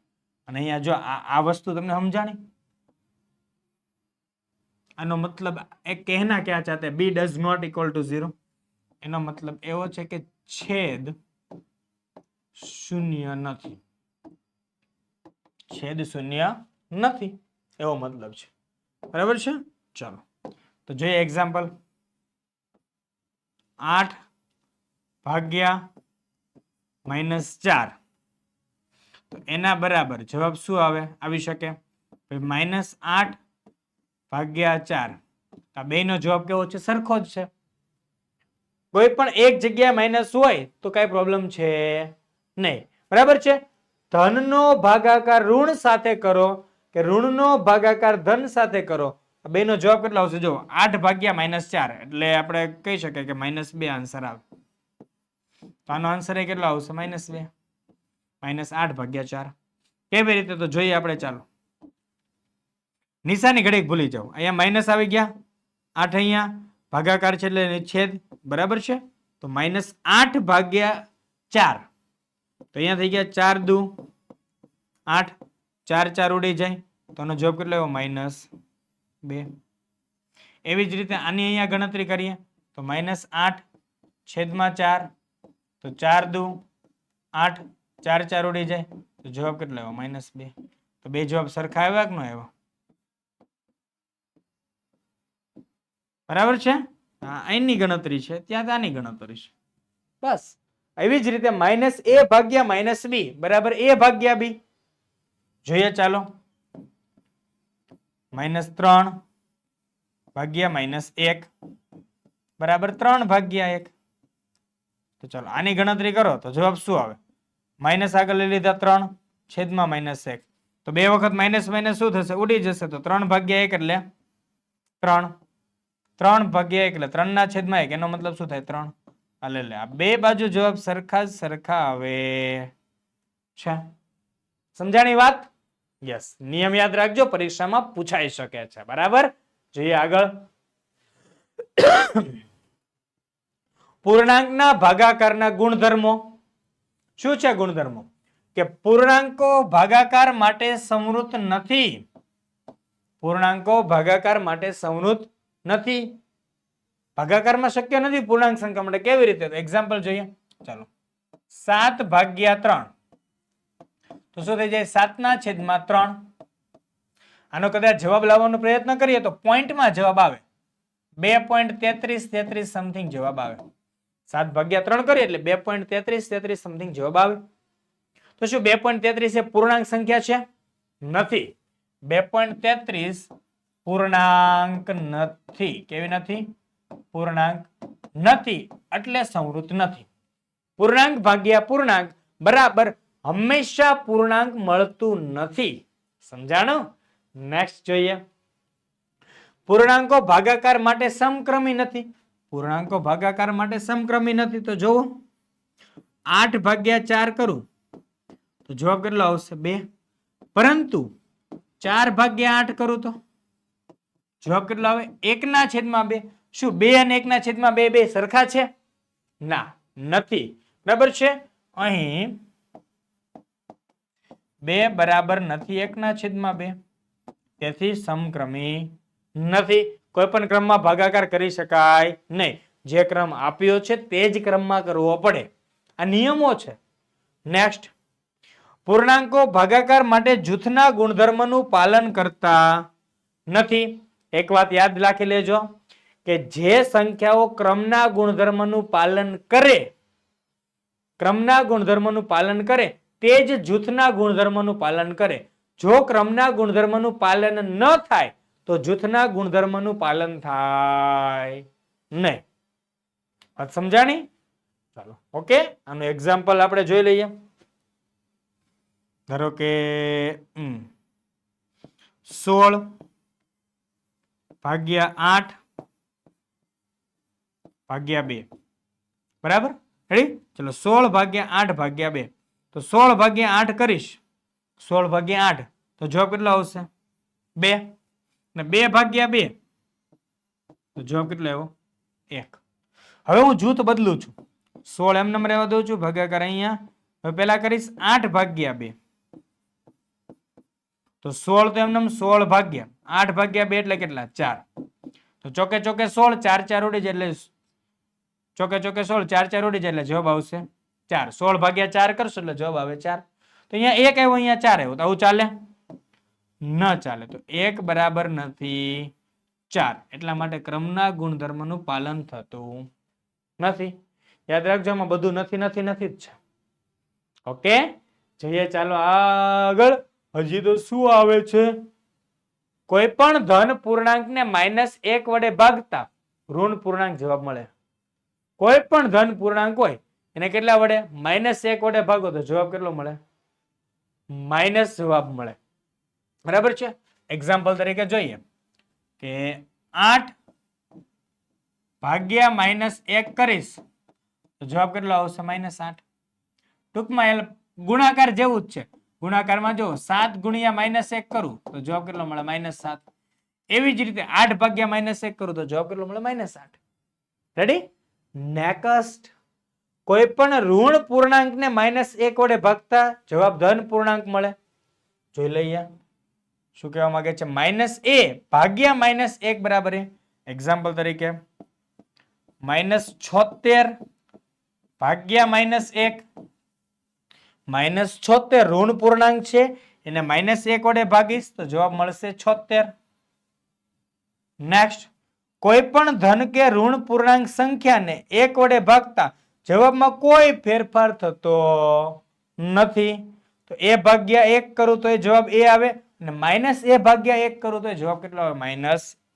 Speaker 1: અને અહીંયા જો આ વસ્તુ તમને સમજાણી. આનો મતલબ એ કહેના ક્યાં ચાહતે b does not equal to 0. એનો મતલબ એવો છે કે છેદ શૂન્ય નથી. છેદ શૂન્ય નથી એવો મતલબ છે. બરાબર છે? ચાલો તો જોઈએ એક્ઝામ્પલ. 8 ભાગ્યા માઇનસ 4. તો એના બરાબર જવાબ શું આવે? આવી શકે -8 ભાગ્યા 4. આ બેનો જવાબ કેવો છે? સરખો જ છે. કોઈ પણ એક જગ્યાએ માઇનસ હોય તો કઈ પ્રોબ્લેમ છે નહીં. બરાબર છે? ધનનો ભાગાકાર ઋણ સાથે કરો કે ઋણનો ભાગાકાર ધન સાથે કરો, બેનો જવાબ કેટલો આવશે? જો 8 ભાગ્યા -4 એટલે આપણે કહી શકીએ કે -2 આન્સર આવે. તો આનો આન્સર એ કેટલો આવશે? -2. -8 ભાગ્યા 4. કેવી રીતે? તો જોઈએ આપણે. ચાલો નિશાની ઘડીક ભૂલી જાઓ. અહીંયા માઇનસ આવી ગયા, 8 અહીંયા ભાગાકાર છે એટલે છેદ. બરાબર છે? તો -8 ભાગ્યા 4. તો અહીંયા થઈ ગયા 4 દુ 8, 4 4 ઉડી જાય તો આનો જવાબ કેટલો આવ્યો? -2. એવી જ રીતે આની અહીંયા ગણતરી કરીએ તો -8 છેદમાં 4 તો 4 દુ 8, 4 4 ઉડી જાય તો જવાબ કેટલો આવ્યો -2. તો બે જવાબ સરખા આવ્યા કે ન આવ્યા? બરાબર છે. અહીંની ગણતરી છે, ત્યાં આની ગણતરી છે. બસ એવી જ રીતે -a ભાગ્યા -b બરાબર a ભાગ્યા b. જોઈએ ચાલો. -3 ભાગ્યા -1 બરાબર 3 ભાગ્યા 1. તો ચાલો આની ગણતરી કરો તો જવાબ શું આવે? માઇનસ આગળ લઈ લીધા 3 છેદમાં -1. તો બે વખત માઇનસ માઇનસ શું થશે? ઉડી જશે. તો 3 ભાગ્યા 1 એટલે 3. 3 ભાગ્યા 1 એટલે 3 ના છેદમાં 1. એનો મતલબ શું થાય? 3. હાલે લે આ બે બાજુ જવાબ સરખા જ સરખા આવે છે. સમજાણી વાત? યસ. નિયમ યાદ રાખજો, પરીક્ષામાં પૂછાઈ શકે છે. બરાબર. જોઈએ આગળ. પૂર્ણાંકના ભાગાકારના ગુણધર્મો. શું છે ગુણધર્મો? કે પૂર્ણાંકો ભાગાકાર માટે સંવૃત નથી. પૂર્ણાંકો ભાગાકાર માટે સંવૃત નથી. ભાગાકારમાં શક્ય નથી પૂર્ણાંક સંખ્યા માટે. કેવી રીતે? એક્ઝામ્પલ જોઈએ. ચાલો 7 ભાગ્યા 3 તો શું થઈ જાય? 7 ના છેદમાં 3. આનો કદાચ જવાબ લાવવાનો પ્રયત્ન કરીએ તો પોઈન્ટમાં જવાબ આવે 2.3333 સમથિંગ જવાબ આવે. 7 ભાગ્યા 3 કરીએ એટલે 2.3333 સમથિંગ જવાબ આવે. તો શું 2.33 એ પૂર્ણાંક સંખ્યા છે? નથી. 2.33 પૂર્ણાંક નથી. કેવી નથી? પૂર્ણાંક નથી એટલે સંવૃત નથી. પૂર્ણાંક ભાગ્યા પૂર્ણાંક બરાબર હંમેશા પૂર્ણાંક મળતું નથી. સમજાણું? નેક્સ્ટ જોઈએ. પૂર્ણાંકો ભાગાકાર માટે સમક્રમી નથી. પૂર્ણાંકો ભાગાકાર માટે સમક્રમી નથી. તો જોવો 8 ભાગ્યા 4 કરું તો જવાબ કેટલો આવશે? 2. પરંતુ 4 ભાગ્યા 8 કરું તો જવાબ કેટલો આવે? 1 ના છેદમાં 2. શું 2 અને 1 ના છેદમાં 2 બે સરખા છે? ના, નથી. બરાબર છે. અહીં 2 બરાબર નથી 1 ના છેદમાં 2. તેથી સમક્રમી નથી. કોઈ પણ ક્રમમાં ભાગાકાર કરી શકાય નહીં. જે ક્રમ આપ્યો છે તે જ ક્રમમાં કરવો પડે. આ નિયમો છે. નેક્સ્ટ. પૂર્ણાંકો ભાગાકાર માટે જૂથના ગુણધર્મનું પાલન કરતા નથી. એક વાત યાદ રાખી લેજો કે જે સંખ્યાઓ ક્રમના ગુણધર્મનું પાલન કરે, ક્રમના ગુણધર્મનું પાલન કરે તે જ જૂથના ગુણધર્મનું પાલન કરે. જો ક્રમના ગુણધર્મનું પાલન ન થાય તો જૂથના ગુણધર્મનું પાલન થાય નહીં. વાત સમજાણી? ચાલો ઓકે. આનું એક્ઝામ્પલ આપણે જોઈ લઈએ. ધારો કે 16 ભાગ્યા 8 ભાગ્યા 2 બરાબર. રેડી? ચલો 16 ભાગ્યા 8 ભાગ્યા 2. તો 16 ભાગ્યા 8 કરીશ. 16 ભાગ્યા 8 તો જવાબ કેટલો આવશે? 2. અને 2 ભાગ્યા 2 તો જવાબ કેટલો આવ્યો? 1. હવે હું જૂથ બદલું છું. 16 એમ નંબર રહેવા દઉં છું. ભાગાકાર અહીંયા. હવે પેલા કરીશ 8 ભાગ્યા 2 તો 16 તો એમ નમ 16 ભાગ્યા 8 ભાગ્યા 2 એટલે કેટલા? 4. તો ચોકે ચોકે 16 4 4 ઉડી જાય એટલે ચોકે ચોકે 16 4 4 ઉડી જાય એટલે જવાબ આવશે 4. 16 ભાગ્યા 4 કરશો એટલે જવાબ આવે 4. તો અહીંયા 1 આવ્યો, અહીંયા 4 આવ્યો. તો આવું ચાલે? ન ચાલે. તો 1 બરાબર નથી 4. એટલા માટે ક્રમના ગુણધર્મનું પાલન થતું નથી. યાદ રાખજો, આમાં બધું નથી નથી નથી જ છે. ઓકે. જઈએ ચાલો આગળ. હજી તો શું આવે છે? કોઈ પણ ધન પૂર્ણાંકને -1 વડે ભાગતા ઋણ પૂર્ણાંક જવાબ મળે. કોઈ પણ ધન પૂર્ણાંક હોય એને કેટલા વડે? -1 વડે ભાગો તો જવાબ કેટલો મળે? માઇનસ જવાબ મળે. બરાબર છે. એક્ઝામ્પલ તરીકે જોઈએ કે 8 ભાગ્યા -1 કરીશ તો જવાબ કેટલો આવશે? -8. ટૂંકમાં ગુણાકાર જેવું જ છે. ગુણાકારમાં જો 7 ગુણ્યા -1 કરું તો જવાબ કેટલો મળે? -7. એવી જ રીતે 8 ભાગ્યા -1 કરું તો જવાબ કેટલો મળે? -8. રેડી? નેક્સ્ટ. કોઈ પણ ઋણ પૂર્ણાંકને -1 વડે ભાગતા જવાબ ધન પૂર્ણાંક મળે. જોઈ લઈએ શું કહેવા માંગે છે. -a ભાગ્યા -1 બરાબર. એક્ઝામ્પલ તરીકે -76 ભાગ્યા -1 -76 ઋણ પૂર્ણાંક છે એને -1 વડે ભાગીશ તો જવાબ મળશે 76. નેક્સ્ટ કોઈ પણ ધન કે ઋણ પૂર્ણાંક સંખ્યાને 1 વડે ભાગતા જવાબમાં કોઈ ફેરફાર થતો નથી તો a ભાગ્યા 1 કરું તો એ જવાબ a આવે અને -a ભાગ્યા 1 કરું તો એ જવાબ કેટલો આવે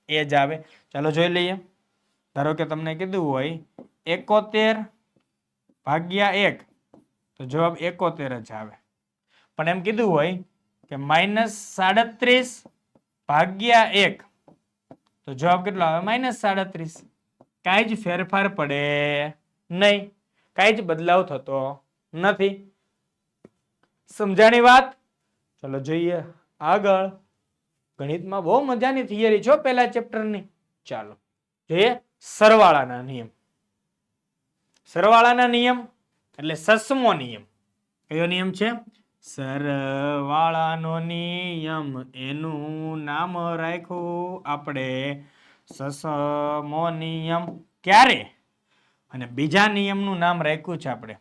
Speaker 1: -a જ આવે. ચાલો જોઈ લઈએ. ધારો કે તમને કીધું હોય 71 ભાગ્યા 1 તો જવાબ 71 જ આવે. પણ એમ કીધું હોય કે -37 ભાગ્યા 1 તો જવાબ કેટલો આવે -37. કાંઈ જ ફેરફાર પડે નહીં, કાંઈ જ બદલાવ થતો નથી. સમજાણી વાત? ચલો જોઈએ આગળ. ગણિતમાં બહુ મજાની થિયરી છો પહેલા ચેપ્ટરની. ચાલો જોઈએ સરવાળાના નિયમ. સરવાળાના નિયમ એટલે સસમો નિયમ. કયો નિયમ છે? સરવાળાનો નિયમ, એનું નામ રાખ્યું આપણે સસમો નિયમ. ક્યારે? અને બીજા નિયમનું નામ રાખ્યું છે આપણે,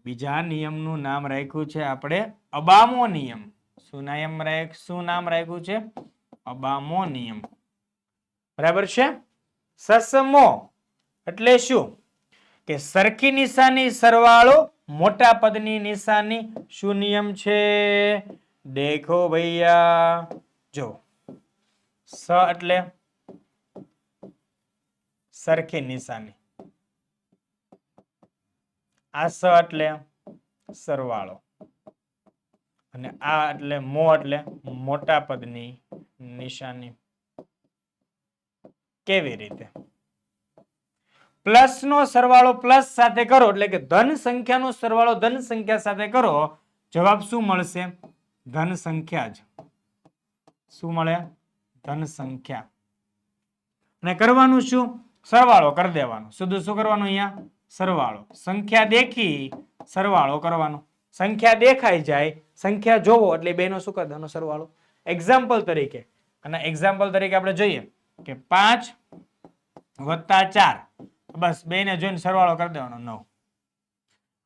Speaker 1: બીજા નિયમનું નામ રાખ્યું છે આપણે અબામો નિયમ. શું નામ રાખ્યું છે? અબામો નિયમ. બરાબર છે? સસમો એટલે શું? કે સરખી નિશાની સરવાળો મોટા પદની નિશાની. શું નિયમ છે? દેખો ભૈયા, જો સ એટલે સરખી નિશાની, આ સ એટલે સરવાળો અને આ એટલે મો એટલે મોટા પદની નિશાની. કેવી રીતે? પ્લસ નો સરવાળો પ્લસ સાથે કરો એટલે કે ધન સંખ્યાનો સરવાળો ધન સંખ્યા સાથે કરો, જવાબ શું મળશે? ધન સંખ્યા જ. શું મળે? ધન સંખ્યા. અને કરવાનું શું? સરવાળો કરી દેવાનો. શું કરવાનું? અહીંયા સરવાળો. સંખ્યા દેખી સરવાળો કરવાનો. સંખ્યા દેખાઈ જાય, સંખ્યા જોવો એટલે બેનો શું કરી દેવાનો? સરવાળો. એક્ઝામ્પલ તરીકે, અને એક્ઝામ્પલ તરીકે આપણે જોઈએ કે 5 + 4, બસ બેને જોઈને સરવાળો કરી દેવાનો 9.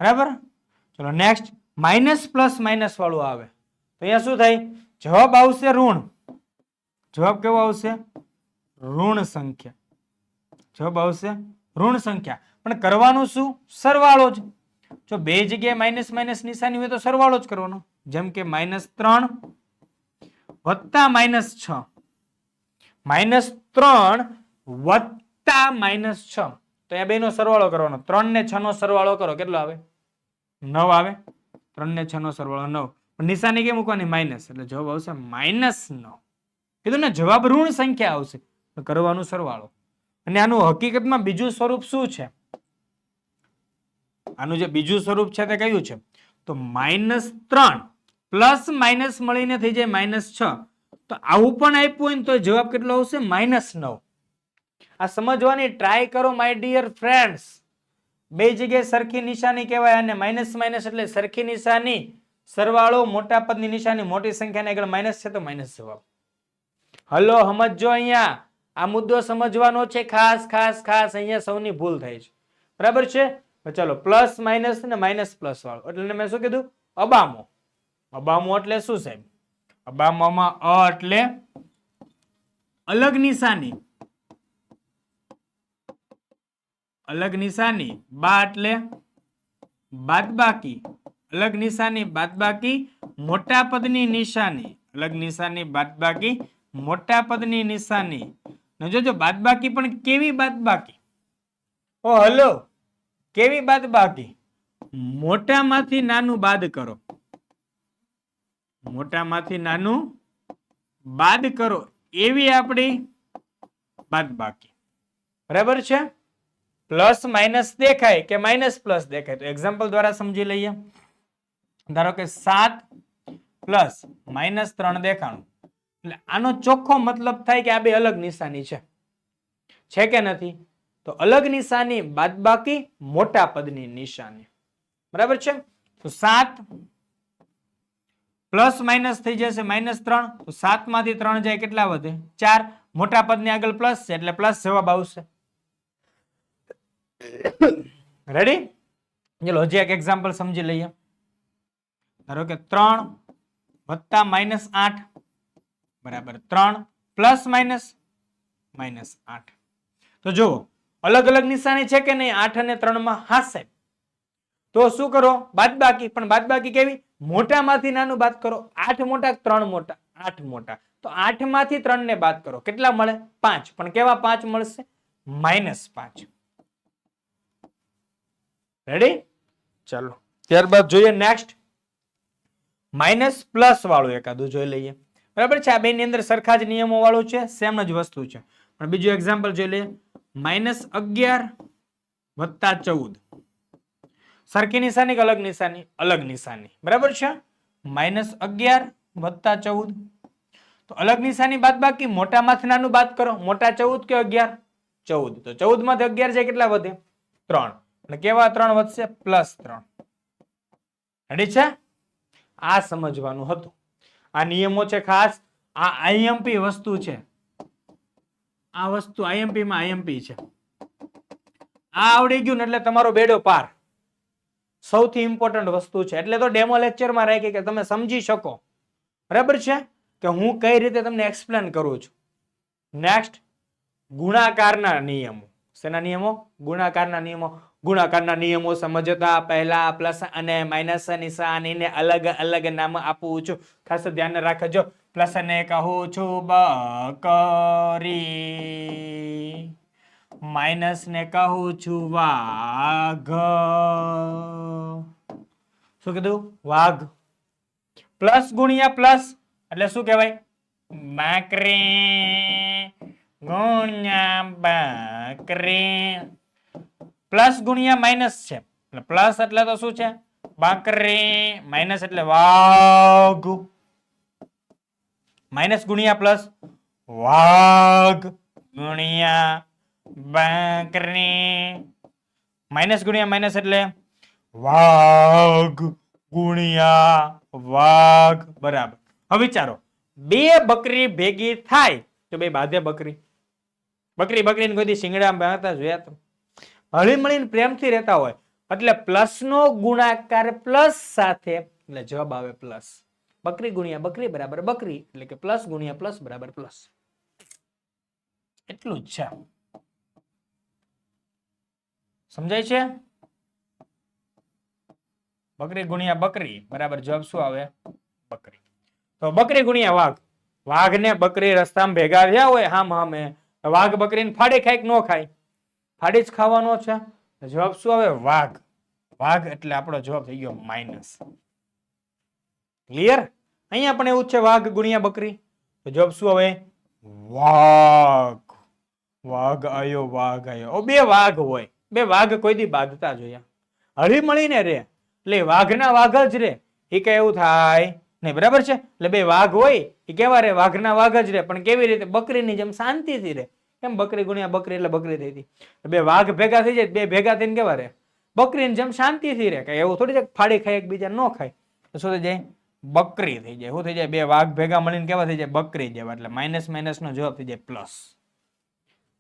Speaker 1: બરાબર? ચલો નેક્સ્ટ માઇનસ પ્લસ માઇનસ વાળું આવે તો અહીંયા શું થાય? જવાબ આવશે ઋણ. જવાબ કેવો આવશે? ઋણ સંખ્યા. જવાબ આવશે ઋણ સંખ્યા. પણ કરવાનું શું? સરવાળો જ. જો બે જગ્યાએ માઇનસ માઇનસ નિશાની હોય તો સરવાળો જ કરવાનો. જેમ કે -3 + -6, -3 + -6 તો એ બેનો સરવાળો કરવાનો. 3 ને 6 નો સરવાળો કરો કેટલો આવે? 9 આવે. 3 ને 6 નો સરવાળો 9. પણ નિશાની કેમ મૂકવાની? માઇનસ. એટલે જવાબ આવશે -9. કીધું ને જવાબ ઋણ સંખ્યા આવશે તો કરવાનું સરવાળો. અને આનું હકીકતમાં બીજું સ્વરૂપ શું છે? આનું જે બીજું સ્વરૂપ છે તે કયું છે? તો -3 પ્લસ માઇનસ મળીને થઈ જાય -6. તો આવું પણ આપ્યું હોય ને તો જવાબ કેટલો આવશે? -9. આ સમજવાની ટ્રાય કરો માય ડિયર ફ્રેન્ડ્સ. બે જગ્યાએ સરખી નિશાની કહેવાય અને માઇનસ માઇનસ એટલે સરખી નિશાની સરવાળો મોટા પદની નિશાની મોટી સંખ્યાને આગળ માઇનસ છે તો માઇનસ જવાબ. હલો સમજો, અહીંયા આ મુદ્દો સમજવાનો છે ખાસ ખાસ ખાસ. અહીંયા સૌની ભૂલ થાય છે. બરાબર છે? ચાલો પ્લસ માઇનસ ને માઇનસ પ્લસ વાળો એટલે મેં શું કીધું? અબામો. અબામો એટલે શું સાહેબ? અબામામાં અ એટલે અલગ નિશાની, અલગ નિશાની. બા એટલે બાદબાકી, અલગ નિશાની બાદબાકી મોટા પદની નિશાની, અલગ નિશાની બાદબાકી મોટા પદની નિશાની. ને જોજો બાદબાકી પણ કેવી બાદબાકી? ઓ હલો, કેવી બાદબાકી? મોટામાંથી નાનું બાદ કરો, મોટામાંથી નાનું બાદ કરો એવી આપણી બાદબાકી. બરાબર છે? પ્લસ માઇનસ દેખાય કે માઇનસ પ્લસ દેખાય તો એક્ઝામ્પલ દ્વારા સમજી લઈએ. ધારો કે 7 + -3 દેખાણું એટલે આનો ચોખ્ખો મતલબ થાય કે આ બે અલગ નિશાની છે કે નથી? તો અલગ નિશાની બાદબાકી મોટા પદની નિશાની. બરાબર છે? તો 7 પ્લસ માઇનસ થઈ જશે -3 તો 7 માંથી 3 જાય કેટલા વધે? 4. મોટા પદની આગળ પ્લસ છે એટલે પ્લસ જવાબ આવશે. રેડી? ચલો હજી એક એક્ઝામ્પલ સમજી લઈએ. ધારો કે 3 વત્તા -8 બરાબર 3 પ્લસ -8. તો જુઓ અલગ અલગ નિશાની છે કે નહીં 8 અને 3 માં? હા સાહેબ. તો શું કરો? બાદબાકી. પણ બાદબાકી કેવી? મોટામાંથી નાનું બાદ કરો. 8 મોટા 3 મોટા? 8 મોટા. તો 8 માંથી 3 ને બાદ કરો. કેટલા મળે? 5. પણ કેવા 5 મળશે? -5. રેડી? ચાલો ત્યારબાદ જોઈએ નેક્સ્ટ. માઇનસ પ્લસ વાળું એકાદું જોઈ લઈએ. બરાબર છે? આ બે ની અંદર સરખા જ નિયમો વાળું છે, સેમ જ વસ્તુ છે. પણ બીજું એક્ઝામ્પલ જોઈ લઈએ. -11 વત્તા 14. સરખી નિશાની કે અલગ નિશાની? અલગ નિશાની. બરાબર છે? -11 વત્તા 14. તો અલગ નિશાની બાદ બાકી, મોટામાંથી નાનું બાદ કરો. મોટા 14 કે 11? 14. તો 14 માંથી 11 જાય કેટલા વધે? 3. એટલે કેવા 3 વધશે? +3. રેડી છે? આ સમજવાનું હતું. આ નિયમો છે ખાસ. આ આઈએમપી વસ્તુ છે. આ વસ્તુ આઈએમપી માં આઈએમપી છે. આ આવડી ગયું ને એટલે તમારો બેડો પાર. સૌથી ઇમ્પોર્ટન્ટ વસ્તુ છે. એટલે તો ડેમો લેક્ચરમાં રાખી કે તમે સમજી શકો. બરાબર છે? કે હું કઈ રીતે તમને એક્સપ્લેન કરું છું. નેક્સ્ટ, ગુણાકારના નિયમો. શેના નિયમો? ગુણાકારના નિયમો. ગુણાકારના નિયમો સમજતા પહેલા પ્લસ અને માઇનસ નિશાનીને અલગ અલગ નામ આપું છું. ખાસ ધ્યાન રાખજો. પ્લસ ને કહું છું બકરી, માઇનસ ને કહું છું વાઘ. શું કીધું? વાઘ. પ્લસ ગુણ્યા પ્લસ એટલે શું કહેવાય? બકરી ગુણ્યા બકરી. પ્લસ ગુણ્યા માઇનસ છે. પ્લસ એટલે તો શું છે? બકરી. માઇનસ એટલે વાઘ. માઇનસ ગુણ્યા પ્લસ વાઘ ગુણ્યા બકરી. માઇનસ ગુણ્યા માઇનસ એટલે વાઘ ગુણ્યા વાઘ. બરાબર. હવે વિચારો, બે બકરી ભેગી થાય તો બે બાંધે બકરી. બકરી બકરીને કોઈ દી શિંગડા બાંધતા જોયા તો? હળી મળીને પ્રેમથી રહેતા હોય એટલે પ્લસ નો ગુણાકાર પ્લસ સાથે એટલે જવાબ આવે પ્લસ. બકરી ગુણ્યા બકરી બરાબર બકરી. એટલે કે પ્લસ ગુણ્યા પ્લસ બરાબર પ્લસ. એટલું જ છે. સમજાય છે? બકરી ગુણ્યા બકરી બરાબર જવાબ શું આવે? બકરી. તો બકરી ગુણ્યા વાઘ. વાઘ ને બકરી રસ્તામાં ભેગા થયા હોય હામ હામે, વાઘ બકરીને ફાડી ખાય કે ન ખાય? ફાડી જ ખાવાનો છે. જવાબ શું આવે? વાઘ. વાઘ એટલે આપણો જવાબ થઈ ગયો માઇનસ. ક્લિયર? અહીંયા પણ એવું છે, વાઘ ગુણ્યા બકરી. તો જવાબ શું આવે? વાઘ. વાઘ આયો, વાઘ આયો. બે વાઘ હોય, બે વાઘ કોઈ દી બાંધતા જોયા? હળી મળીને રે એટલે વાઘના વાઘ જ રે. એ કઈ એવું થાય નહીં. બરાબર છે? એટલે બે વાઘ હોય એ કેવા રે? વાઘના વાઘ જ રે. પણ કેવી રીતે? બકરીની જેમ શાંતિથી રે. કેમ? બકરી ગુણ્યા બકરી એટલે બકરી થઈ હતી. બે વાઘ ભેગા થઈ જાય, બે ભેગા થઈને કેવા રે? બકરીની જેમ શાંતિથી રે. કઈ એવું થોડી ફાડી ખાય એકબીજા ન ખાય. તો શું થઈ જાય? બકરી થઈ જાય. શું થઈ જાય? બે વાઘ ભેગા મળીને કેવા થઈ જાય? બકરી જેવા. એટલે માઇનસ માઇનસ નો જવાબ થઈ જાય પ્લસ.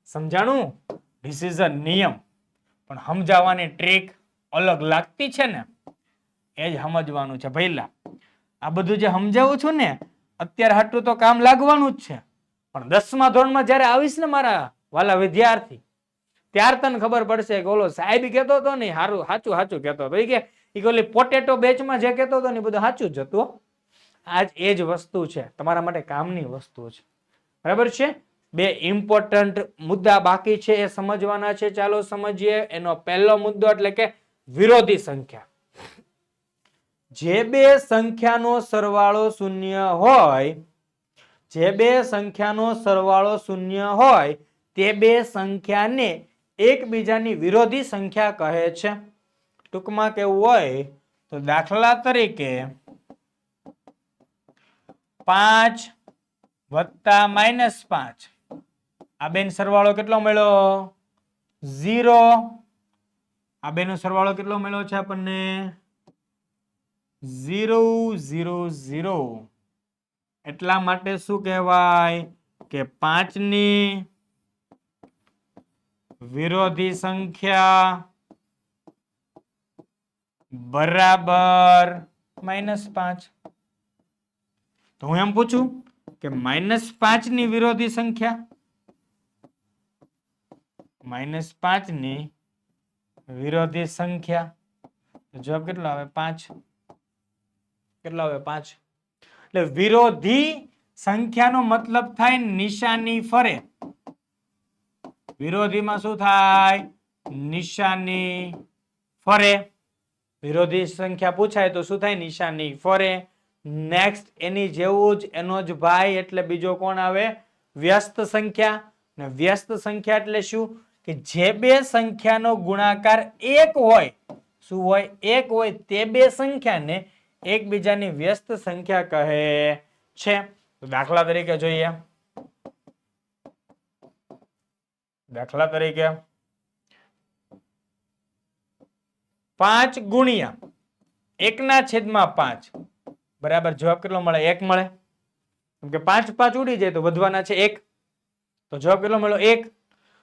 Speaker 1: સમજાણું? ધીસ ઇઝ અ નિયમ. પણ સમજાવવાની ટ્રીક અલગ લાગતી છે ને, એ જ સમજવાનું છે ભઈલા. આ બધું જે સમજાવું છું ને અત્યારે હાટું તો કામ લાગવાનું જ છે. પણ 10મા ધોરણમાં જયારે આવીશ ને મારા વાલા વિદ્યાર્થી, ત્યાર તને ખબર પડશે કે ઓલો સાહેબ કહેતો હતો ને હારું સાચું સાચું કહેતો હતો. એ કે ઓલી પોટેટો બેચમાં જે કહેતો હતો ને બધું સાચું જ હતું. આજ એ જ વસ્તુ છે, તમારા માટે કામની વસ્તુ છે. બરાબર છે? બે ઇમ્પોર્ટન્ટ મુદ્દા બાકી છે, એ સમજવાના છે. ચાલો સમજીએ. એનો પહેલો મુદ્દો એટલે કે વિરોધી સંખ્યા. જે બે સંખ્યાનો સરવાળો શૂન્ય હોય, જે બે સંખ્યાનો સરવાળો શૂન્ય હોય તે બે સંખ્યાને એકબીજાની વિરોધી સંખ્યા કહે છે. ટૂંકમાં કેવું હોય તો દાખલા તરીકે 5 વત્તા -5. આ બેન સરવાળો કેટલો મળ્યો? 0. આ બેનો સરવાળો કેટલો મળ્યો છે આપણને? 0 0 0. એટલા માટે શું કહેવાય કે 5 ની વિરોધી સંખ્યા બરાબર -5. તો હું એમ પૂછું કે -5 ની વિરોધી સંખ્યા, -5 ની વિરોધી સંખ્યા, જવાબ કેટલો આવે? 5. કેટલો આવે? 5. એટલે વિરોધી સંખ્યાનો મતલબ થાય નિશાની ફરે. વિરોધીમાં શું થાય? નિશાની ફરે. વિરોધી સંખ્યા પૂછાય તો શું થાય? નિશાની ફરે. નેક્સ્ટ એની જેવું જ એનો જ ભાઈ એટલે બીજો કોણ આવે? વ્યસ્ત સંખ્યા. ને વ્યસ્ત સંખ્યા એટલે શું? કે જે બે સંખ્યાનો ગુણાકાર 1 હોય, શું હોય? 1 હોય, તે બે સંખ્યાને એકબીજાની વ્યસ્ત સંખ્યા કહે છે. દાખલા તરીકે જોઈએ. દાખલા તરીકે 5 ગુણ્યા 1/5 બરાબર જવાબ કેટલો મળે? 1 મળે. કેમ કે 5 5 ઉડી જાય તો વધવાના છે 1. તો જવાબ કેટલો મળ્યો? 1.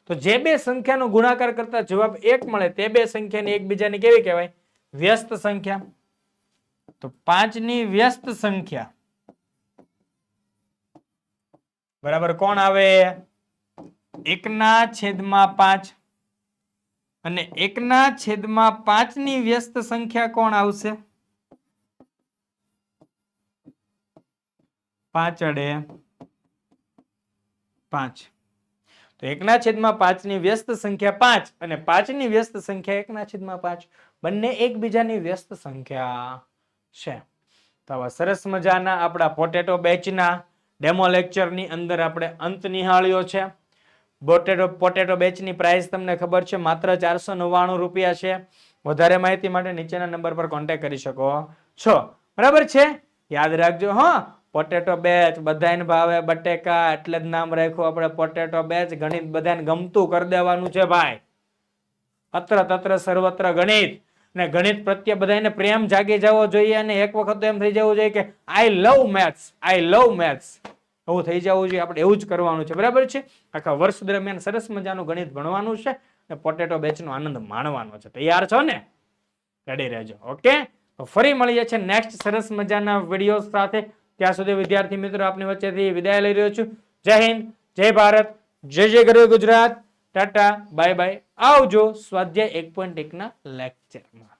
Speaker 1: તો જે બે સંખ્યાનો ગુણાકાર કરતા જવાબ 1 મળે તે બે સંખ્યાને એકબીજાની કેવી કહેવાય? વ્યસ્ત સંખ્યા. તો 5 ની વ્યસ્ત સંખ્યા બરાબર કોણ આવે? 1/5. અને 1/5 ની વ્યસ્ત સંખ્યા કોણ આવશે? 5 અડે 5. તો 1/5 ની વ્યસ્ત સંખ્યા 5 અને 5 ની વ્યસ્ત સંખ્યા 1/5 બંને એકબીજાની વ્યસ્ત સંખ્યા છે. તો આવા સરસ મજાના આપણા પોટેટો બેચના ડેમો લેક્ચરની અંદર આપણે અંત નિહાળ્યો છે. પોટેટો બેચની પ્રાઇસ તમને ખબર છે, માત્ર 499 રૂપિયા છે. વધારે માહિતી માટે નીચેના નંબર પર કોન્ટેક્ટ કરી શકો છો. બરાબર છે? યાદ રાખજો. હા, પોટેટો બેચ બધાને ભાવે, બટેકા એટલે જ નામ રાખ્યું આપણે પોટેટો બેચ. ગણિત બધાને ગમતું કરી દેવાનું છે ભાઈ. અત્ર તત્ર સર્વત્ર ગણિત. ને ગણિત પ્રત્યે બધાને પ્રેમ જાગી જવો જોઈએ અને એક વખત તો એમ થઈ જવું જોઈએ કે આઈ લવ મેથ્સ, આઈ લવ મેથ્સ. એવું થઈ જવું જોઈએ. આપણે એવું જ કરવાનું છે. બરાબર છે? આખા વર્ષ દરમિયાન સરસ મજાનું ગણિત ભણવાનું છે અને પોટેટો બેચનો આનંદ માણવાનો છે. તૈયાર છો ને? રેડી રહેજો. ઓકે, તો ફરી મળીએ છીએ નેક્સ્ટ સરસ મજાના વિડીયો સાથે. ત્યાં સુધી વિદ્યાર્થી મિત્રો આપની વચ્ચેથી વિદાય લઈ રહ્યો છું. જય હિન્દ, જય ભારત, જય જય ગરવી ગુજરાત. Tata, bye bye. આવજો સ્વાધ્યાય 1.1 ના લેક્ચરમાં.